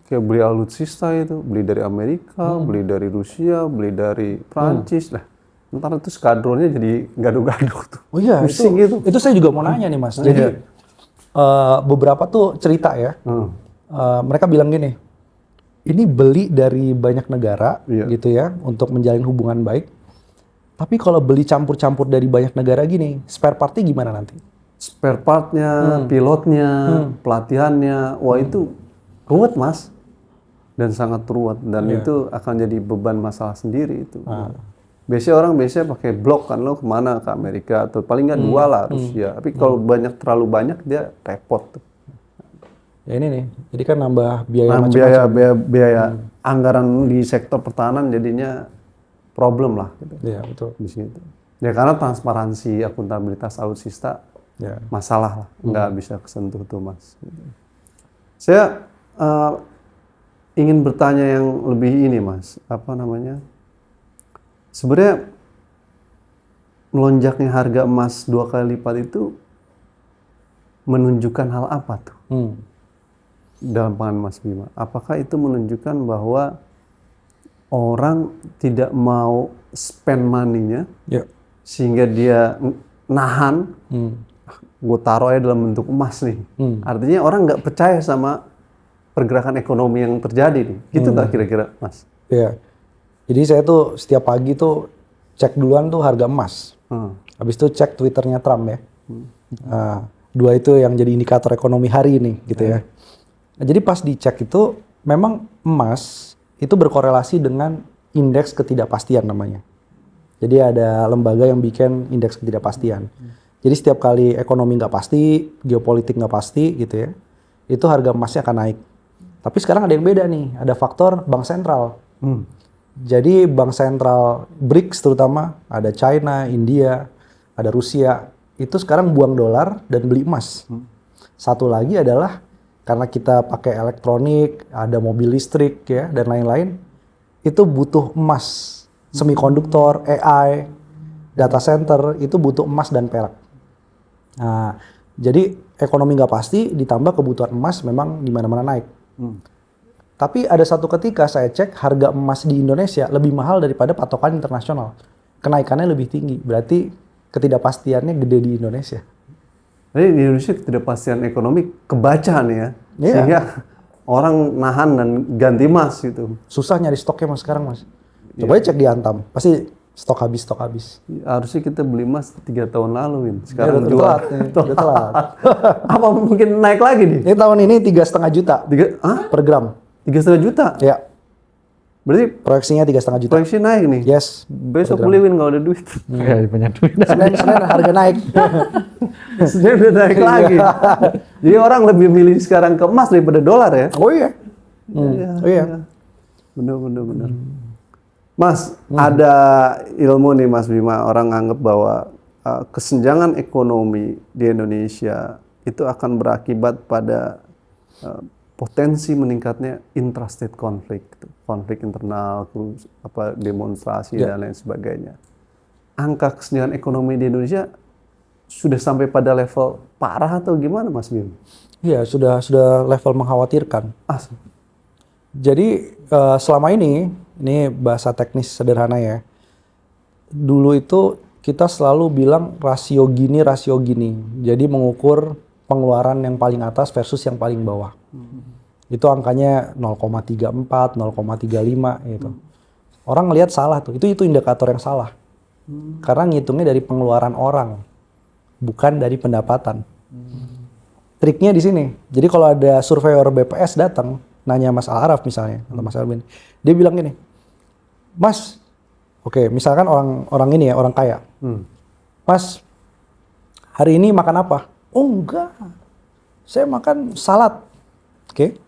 Speaker 2: Kayak beli alutsista itu, beli dari Amerika, beli dari Rusia, beli dari Prancis. Lah, ntar itu skadronnya jadi gaduh-gaduh tuh.
Speaker 1: Oh iya,
Speaker 2: Pusing gitu.
Speaker 1: itu saya juga mau nanya nih Mas. Jadi beberapa tuh cerita ya. Mereka bilang gini, ini beli dari banyak negara gitu ya untuk menjalin hubungan baik. Tapi kalau beli campur-campur dari banyak negara gini, spare partnya gimana nanti?
Speaker 2: Spare partnya, pilotnya, pelatihannya, wah itu ruwet Mas. Dan sangat ruwet. Dan itu akan jadi beban masalah sendiri itu. Biasanya orang pakai blok kan, lo kemana, ke Amerika atau paling nggak 2 lah Rusia. Tapi kalau terlalu banyak dia repot tuh.
Speaker 1: Ya ini nih, jadi kan nambah biaya macam-macam.
Speaker 2: Biaya anggaran di sektor pertahanan jadinya problem lah gitu.
Speaker 1: Iya, betul.
Speaker 2: Di situ. Ya karena transparansi, akuntabilitas alutsista masalah lah, nggak bisa kesentuh tuh Mas. Gitu. Saya ingin bertanya yang lebih ini Mas, apa namanya? Sebenarnya melonjaknya harga emas 2 kali lipat itu menunjukkan hal apa tuh? Dalam pandangan Mas Bima, apakah itu menunjukkan bahwa orang tidak mau spend money-nya sehingga dia nahan, gue taruh aja dalam bentuk emas nih. Artinya orang nggak percaya sama pergerakan ekonomi yang terjadi nih. Gitu nggak kira-kira Mas?
Speaker 1: Iya. Jadi saya tuh setiap pagi tuh cek duluan tuh harga emas. Habis itu cek Twitternya Trump ya. Nah, 2 itu yang jadi indikator ekonomi hari ini gitu ya. Nah, jadi pas dicek itu memang emas itu berkorelasi dengan indeks ketidakpastian namanya. Jadi ada lembaga yang bikin indeks ketidakpastian. Jadi setiap kali ekonomi nggak pasti, geopolitik nggak pasti gitu ya, itu harga emasnya akan naik. Tapi sekarang ada yang beda nih, ada faktor bank sentral. Jadi bank sentral BRICS terutama, ada China, India, ada Rusia, itu sekarang buang dolar dan beli emas. Satu lagi adalah karena kita pakai elektronik, ada mobil listrik ya dan lain-lain, itu butuh emas, semikonduktor, AI, data center itu butuh emas dan perak. Nah, jadi ekonomi nggak pasti ditambah kebutuhan emas memang di mana-mana naik. Tapi ada satu ketika saya cek harga emas di Indonesia lebih mahal daripada patokan internasional. Kenaikannya lebih tinggi, berarti ketidakpastiannya gede di Indonesia.
Speaker 2: Jadi di Indonesia ketidakpastian ekonomi kebaca nih ya, sehingga orang nahan dan ganti emas gitu.
Speaker 1: Susah nyari stoknya Mas sekarang Mas. Coba cek di Antam, pasti stok habis.
Speaker 2: Harusnya kita beli emas 3 tahun lalu, Win. Sekarang
Speaker 1: udah
Speaker 2: jual.
Speaker 1: telat.
Speaker 2: Apa mungkin naik lagi nih?
Speaker 1: Ini tahun ini 3,5 juta per gram.
Speaker 2: 3,5 juta?
Speaker 1: Ya.
Speaker 2: Berarti
Speaker 1: Proyeksinya 3,5 juta.
Speaker 2: proyeksi naik nih?
Speaker 1: Yes.
Speaker 2: Besok beli Win kalau ada duit.
Speaker 3: Ya, banyak duit.
Speaker 1: Senin harga naik.
Speaker 2: Senin udah naik lagi. Jadi orang lebih milih sekarang ke emas daripada dolar ya?
Speaker 1: Oh iya. Oh iya.
Speaker 2: Bener. Mas, ada ilmu nih Mas Bima, orang anggap bahwa kesenjangan ekonomi di Indonesia itu akan berakibat pada potensi meningkatnya intrastate konflik internal, demonstrasi dan lain sebagainya. Angka kesenjangan ekonomi di Indonesia sudah sampai pada level parah atau gimana Mas Bima?
Speaker 1: Iya, sudah level mengkhawatirkan. Jadi selama ini bahasa teknis sederhana ya. Dulu itu kita selalu bilang rasio gini. Jadi mengukur pengeluaran yang paling atas versus yang paling bawah. Itu angkanya 0,34, 0,35 gitu. Orang ngelihat salah tuh. Itu indikator yang salah. Karena ngitungnya dari pengeluaran orang, bukan dari pendapatan. Triknya di sini. Jadi kalau ada surveyor BPS datang nanya Mas Al-Araf misalnya atau Mas Elvin, dia bilang gini, Mas, oke, misalkan orang ini ya, orang kaya, Mas, hari ini makan apa? Oh enggak, saya makan salad. Oke,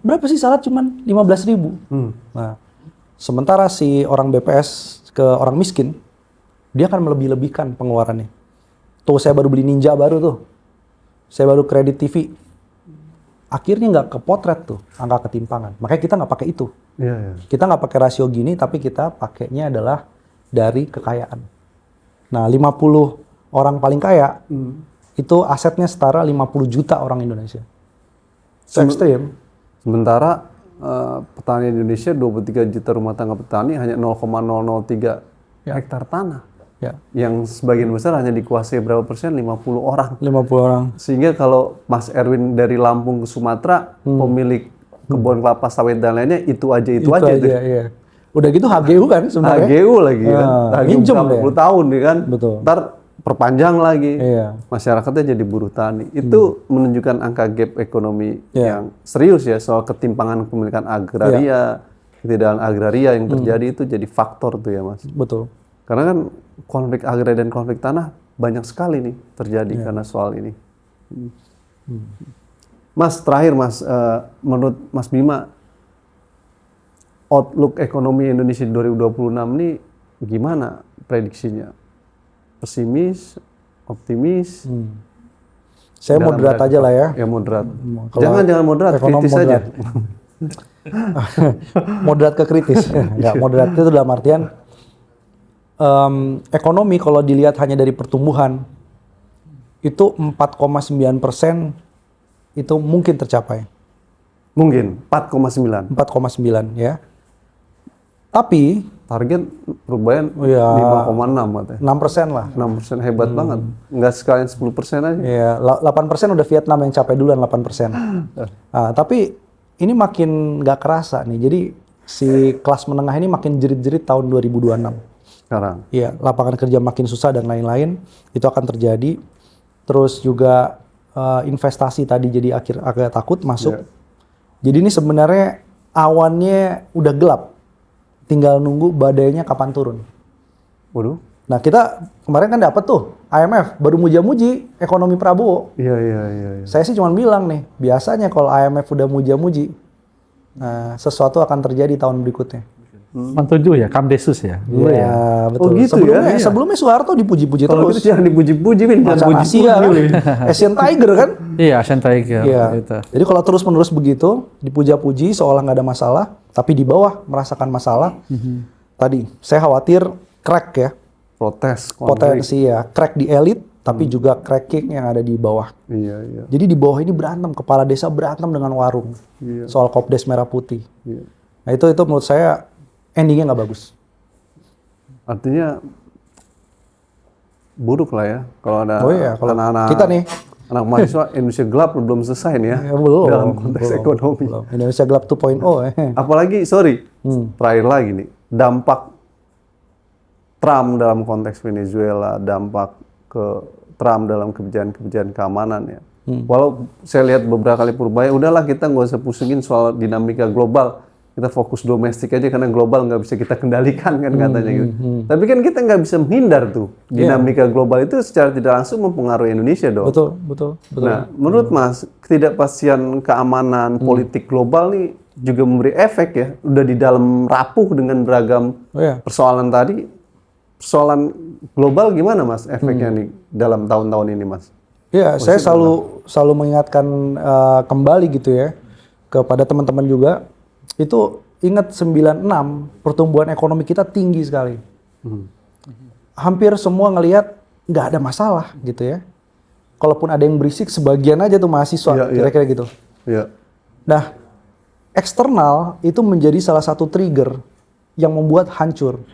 Speaker 1: berapa sih salad? Cuman 15.000. Nah, sementara si orang BPS ke orang miskin, dia akan melebih-lebihkan pengeluarannya. Tuh saya baru beli Ninja baru tuh, saya baru kredit TV. Akhirnya nggak kepotret tuh angka ketimpangan. Makanya kita nggak pakai itu. Kita nggak pakai rasio gini, tapi kita pakainya adalah dari kekayaan. Nah, 50 orang paling kaya itu asetnya setara 50 juta orang Indonesia. Itu ekstrim.
Speaker 2: Sementara petani Indonesia 23 juta rumah tangga petani hanya 0,003 hektar tanah.
Speaker 1: Ya,
Speaker 2: Yang sebagian besar hanya dikuasai berapa persen? 50 orang.
Speaker 1: 50 orang.
Speaker 2: Sehingga kalau Mas Erwin dari Lampung ke Sumatera, pemilik kebun kelapa sawit dan lainnya itu aja tuh.
Speaker 1: Iya. Udah gitu HGU kan sebenarnya.
Speaker 2: HGU lagi kan. HGU
Speaker 1: minjem
Speaker 2: berapa
Speaker 1: deh.
Speaker 2: puluh tahun nih kan.
Speaker 1: Betul.
Speaker 2: Ntar perpanjang lagi.
Speaker 1: Iya.
Speaker 2: Masyarakatnya jadi buruh tani. Itu menunjukkan angka gap ekonomi yang serius ya soal ketimpangan kepemilikan agraria, ketidakadilan agraria yang terjadi itu jadi faktor tuh ya Mas.
Speaker 1: Betul.
Speaker 2: Karena kan konflik agraria dan konflik tanah banyak sekali nih terjadi karena soal ini. Mas, terakhir Mas, menurut Mas Bima, outlook ekonomi Indonesia 2026 ini gimana prediksinya? Pesimis, optimis?
Speaker 1: Saya moderat aja lah ya.
Speaker 2: Ya moderat.
Speaker 1: Kalau
Speaker 2: Jangan moderat,
Speaker 1: ekonom
Speaker 2: kritis saja.
Speaker 1: Moderat ke kritis. Enggak, moderat itu dalam artian ekonomi kalau dilihat hanya dari pertumbuhan itu 4,9% itu mungkin tercapai.
Speaker 2: Mungkin 4,9.
Speaker 1: 4,9 ya. Tapi
Speaker 2: Target perubahan
Speaker 1: ya,
Speaker 2: 5,6 katanya.
Speaker 1: 6% lah.
Speaker 2: 6% hebat banget. Nggak sekalian 10% aja.
Speaker 1: Ya, 8% udah Vietnam yang capai duluan 8%. Tapi ini makin nggak kerasa nih. Jadi si kelas menengah ini makin jerit-jerit tahun 2026.
Speaker 2: Sekarang.
Speaker 1: Iya, lapangan kerja makin susah dan lain-lain itu akan terjadi. Terus juga investasi tadi jadi agak takut masuk. Jadi ini sebenarnya awannya udah gelap. Tinggal nunggu badainya kapan turun.
Speaker 2: Waduh.
Speaker 1: Nah, kita kemarin kan dapat tuh IMF baru muja-muji ekonomi Prabowo.
Speaker 2: Iya.
Speaker 1: Saya sih cuma bilang nih, biasanya kalau IMF udah muja-muji, sesuatu akan terjadi tahun berikutnya.
Speaker 3: 97 ya, Kamdesus ya. Dulu ya.
Speaker 1: Betul.
Speaker 2: Oh gitu
Speaker 1: sebelumnya,
Speaker 2: ya?
Speaker 1: Sebelumnya Soeharto dipuji-puji
Speaker 2: Kalau
Speaker 1: terus.
Speaker 2: gitu jangan dipuji-puji, Min. Jangan
Speaker 1: Macan Asia kan, Asian Tiger kan.
Speaker 3: Iya, Asian Tiger.
Speaker 1: Iya.
Speaker 3: Gitu.
Speaker 1: Jadi kalau terus-menerus begitu, dipuja-puji seolah nggak ada masalah, tapi di bawah merasakan masalah. Tadi, saya khawatir crack ya,
Speaker 2: Protes, konflik.
Speaker 1: potensi ya, crack di elit, tapi juga cracking yang ada di bawah.
Speaker 2: Iya.
Speaker 1: Jadi di bawah ini berantem, kepala desa berantem dengan warung soal Kopdes merah putih.
Speaker 2: Iya.
Speaker 1: Nah itu menurut saya endingnya nggak bagus.
Speaker 2: Artinya buruk lah ya kalau ada
Speaker 1: Kalau
Speaker 2: anak-anak
Speaker 1: kita nih
Speaker 2: anak mahasiswa Indonesia gelap belum selesai nih ya,
Speaker 1: belum,
Speaker 2: dalam konteks ekonomi.
Speaker 1: belum. Indonesia Gelap 2.0
Speaker 2: Apalagi terakhir lagi nih, dampak Trump dalam konteks Venezuela, dampak ke Trump dalam kebijakan-kebijakan keamanan ya. Walau saya lihat beberapa kali perubahan, udahlah kita nggak usah pusingin soal dinamika global. Kita fokus domestik aja karena global nggak bisa kita kendalikan kan katanya gitu. Tapi kan kita nggak bisa menghindar tuh dinamika global itu secara tidak langsung mempengaruhi Indonesia dong.
Speaker 1: Betul.
Speaker 2: Nah, menurut Mas, ketidakpastian keamanan politik global nih juga memberi efek ya. Udah di dalam rapuh dengan beragam persoalan tadi. Persoalan global gimana Mas efeknya nih dalam tahun-tahun ini Mas?
Speaker 1: Ya, saya selalu mengingatkan kembali gitu ya kepada teman-teman juga. Itu ingat 96 pertumbuhan ekonomi kita tinggi sekali. Hampir semua ngelihat nggak ada masalah gitu ya. Kalaupun ada yang berisik sebagian aja tuh mahasiswa kira-kira gitu.
Speaker 2: Iya.
Speaker 1: Nah, eksternal itu menjadi salah satu trigger yang membuat hancur.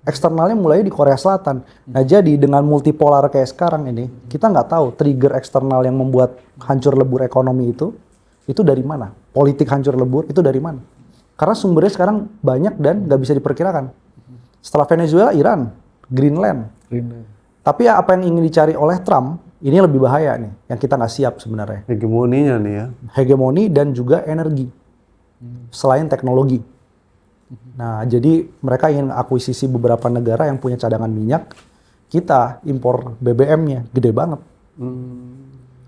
Speaker 1: Eksternalnya mulai di Korea Selatan. Nah, jadi dengan multipolar kayak sekarang ini, kita nggak tahu trigger eksternal yang membuat hancur lebur ekonomi itu dari mana? Politik hancur lebur itu dari mana? Karena sumbernya sekarang banyak dan nggak bisa diperkirakan. Setelah Venezuela, Iran, Greenland. Tapi apa yang ingin dicari oleh Trump, ini lebih bahaya nih, yang kita nggak siap sebenarnya.
Speaker 2: Hegemoninya nih ya.
Speaker 1: Hegemoni dan juga energi, selain teknologi. Nah, jadi mereka ingin akuisisi beberapa negara yang punya cadangan minyak, kita impor BBM-nya gede banget.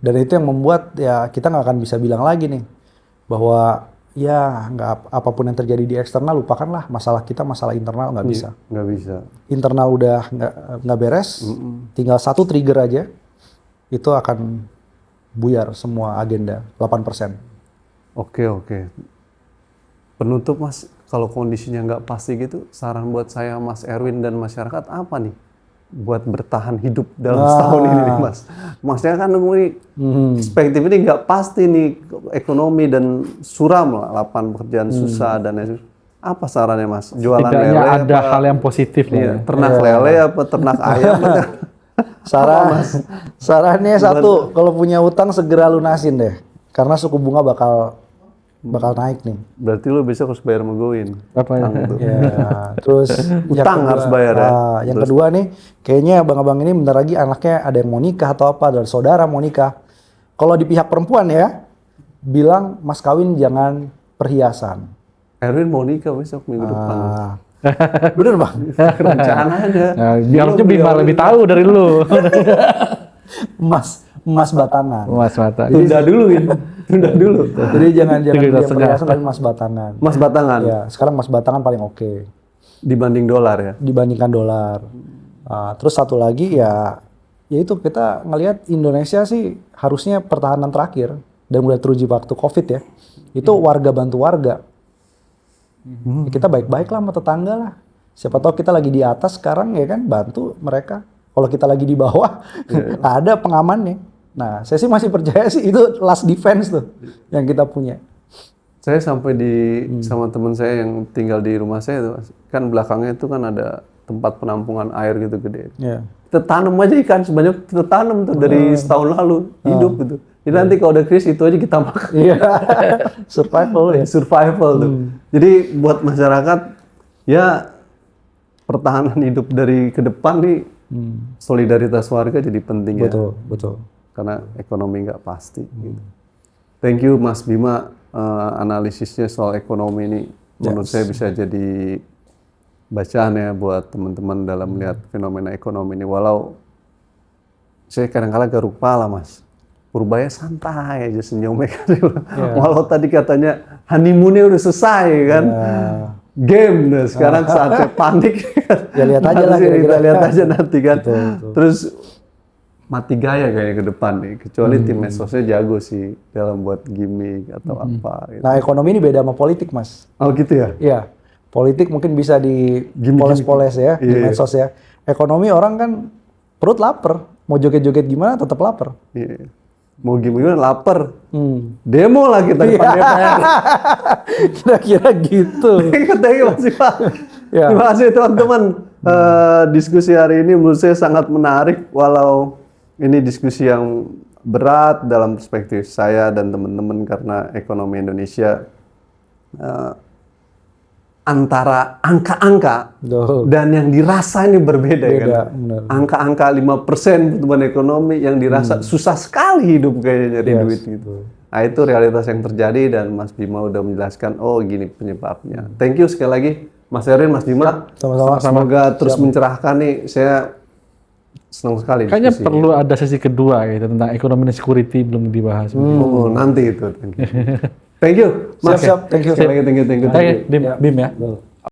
Speaker 1: Dan itu yang membuat ya kita nggak akan bisa bilang lagi nih bahwa ya nggak apapun yang terjadi di eksternal lupakanlah, masalah kita masalah internal nggak bisa.
Speaker 2: Nggak bisa.
Speaker 1: Internal udah nggak beres, tinggal satu trigger aja itu akan buyar semua agenda 8%.
Speaker 2: Oke. Penutup Mas, kalau kondisinya nggak pasti gitu, saran buat saya Mas Erwin dan masyarakat apa nih buat bertahan hidup dalam setahun ini nih Mas. Maksudnya kan ini perspektif ini nggak pasti nih ekonomi dan suram lah, lapangan pekerjaan susah dan lain. Apa sarannya Mas? Jualan
Speaker 3: Setidaknya
Speaker 2: lele
Speaker 3: ada
Speaker 2: apa?
Speaker 3: hal yang positif lah.
Speaker 2: Iya, ternak lele apa ternak ayam?
Speaker 1: Sarannya satu, kalau punya utang segera lunasin deh. Karena suku bunga bakal naik nih.
Speaker 2: Berarti lu besok harus bayar megoin.
Speaker 3: Apa ya?
Speaker 1: Ya, terus
Speaker 2: Utang harus bayar ya.
Speaker 1: Yang kedua nih, kayaknya abang-abang ini bentar lagi anaknya ada yang mau nikah atau apa, dari saudara mau nikah. Kalau di pihak perempuan ya, bilang mas kawin jangan perhiasan.
Speaker 2: Erwin mau nikah besok minggu depan.
Speaker 1: Bener bang?
Speaker 2: Rencananya.
Speaker 3: Nah, harusnya Bima lebih tahu dari lu.
Speaker 1: Emas batangan.
Speaker 3: Mas Mata.
Speaker 2: Tunda dulu ya. Tunda dulu.
Speaker 1: Jadi jangan
Speaker 3: Tidak
Speaker 1: dia
Speaker 3: segar.
Speaker 1: perhiasan tapi emas batangan.
Speaker 2: Mas batangan
Speaker 1: Ya, sekarang emas batangan paling oke
Speaker 2: dibanding dolar ya.
Speaker 1: dibandingkan dolar. Terus satu lagi ya itu kita ngelihat Indonesia sih harusnya pertahanan terakhir dan mulai teruji waktu COVID ya. Itu warga bantu warga. Ya, kita baik-baik lah sama tetangga lah. Siapa tahu kita lagi di atas sekarang ya kan bantu mereka. Kalau kita lagi di bawah ada pengamannya. Nah, saya sih masih percaya sih itu last defense tuh yang kita punya.
Speaker 2: Saya sampai sama teman saya yang tinggal di rumah saya tuh, kan belakangnya itu kan ada tempat penampungan air gitu gede.
Speaker 1: Ya.
Speaker 2: Kita tanam aja ikan sebanyak kita tanam tuh dari setahun lalu hidup gitu. Jadi nanti kalau ada krisis itu aja kita makan.
Speaker 1: Iya. Survival ya.
Speaker 2: Survival tuh. Jadi buat masyarakat ya pertahanan hidup dari ke depan nih solidaritas warga jadi penting ya.
Speaker 1: Betul.
Speaker 2: Karena ekonomi nggak pasti. Gitu. Thank you Mas Bima, analisisnya soal ekonomi ini menurut saya bisa jadi bacaan ya buat teman-teman dalam melihat fenomena ekonomi ini. Walau saya kadang-kadang garuk kepala Mas, Purbaya santai aja senyumnya kan. Walau tadi katanya honeymoon-nya udah selesai kan, game, nah sekarang saatnya panik.
Speaker 1: Ya lihat aja lah
Speaker 2: Kita
Speaker 1: kira-kira.
Speaker 2: lihat aja nanti kan.
Speaker 1: Betul.
Speaker 2: Terus mati gaya kayaknya ke depan nih, kecuali tim medsosnya jago sih dalam buat gimmick atau apa gitu.
Speaker 1: Nah, ekonomi ini beda sama politik, Mas.
Speaker 2: Oh gitu ya?
Speaker 1: Iya. Politik mungkin bisa di poles-poles ya, di medsos ya. Ekonomi orang kan perut lapar, mau joget-joget gimana tetap lapar.
Speaker 2: Iya. Mau gimana lapar. Demo lah kita depan DPR.
Speaker 1: Kira-kira gitu.
Speaker 2: Thank you Mas Iva.
Speaker 1: Ya.
Speaker 2: Terima kasih teman-teman. Diskusi hari ini menurut saya sangat menarik, walau ini diskusi yang berat dalam perspektif saya dan teman-teman karena ekonomi Indonesia antara angka-angka dan yang dirasa ini berbeda kan.
Speaker 1: Benar.
Speaker 2: Angka-angka 5% pertumbuhan ekonomi yang dirasa susah sekali hidup kayaknya nyari duit gitu. Nah itu realitas yang terjadi dan Mas Bima udah menjelaskan, oh gini penyebabnya. Thank you sekali lagi Mas Erwin, Mas Bima.
Speaker 1: Sama-sama.
Speaker 2: Semoga terus mencerahkan nih. Saya senang sekali.
Speaker 3: Kayaknya
Speaker 2: diskusi
Speaker 3: perlu ada sesi kedua gitu tentang ekonomi dan security belum dibahas.
Speaker 2: Oh, nanti itu. Thank you. Thank you. Mas.
Speaker 1: Siap. Thank you.
Speaker 2: Sekali lagi, thank you.
Speaker 3: Oke, Bim ya.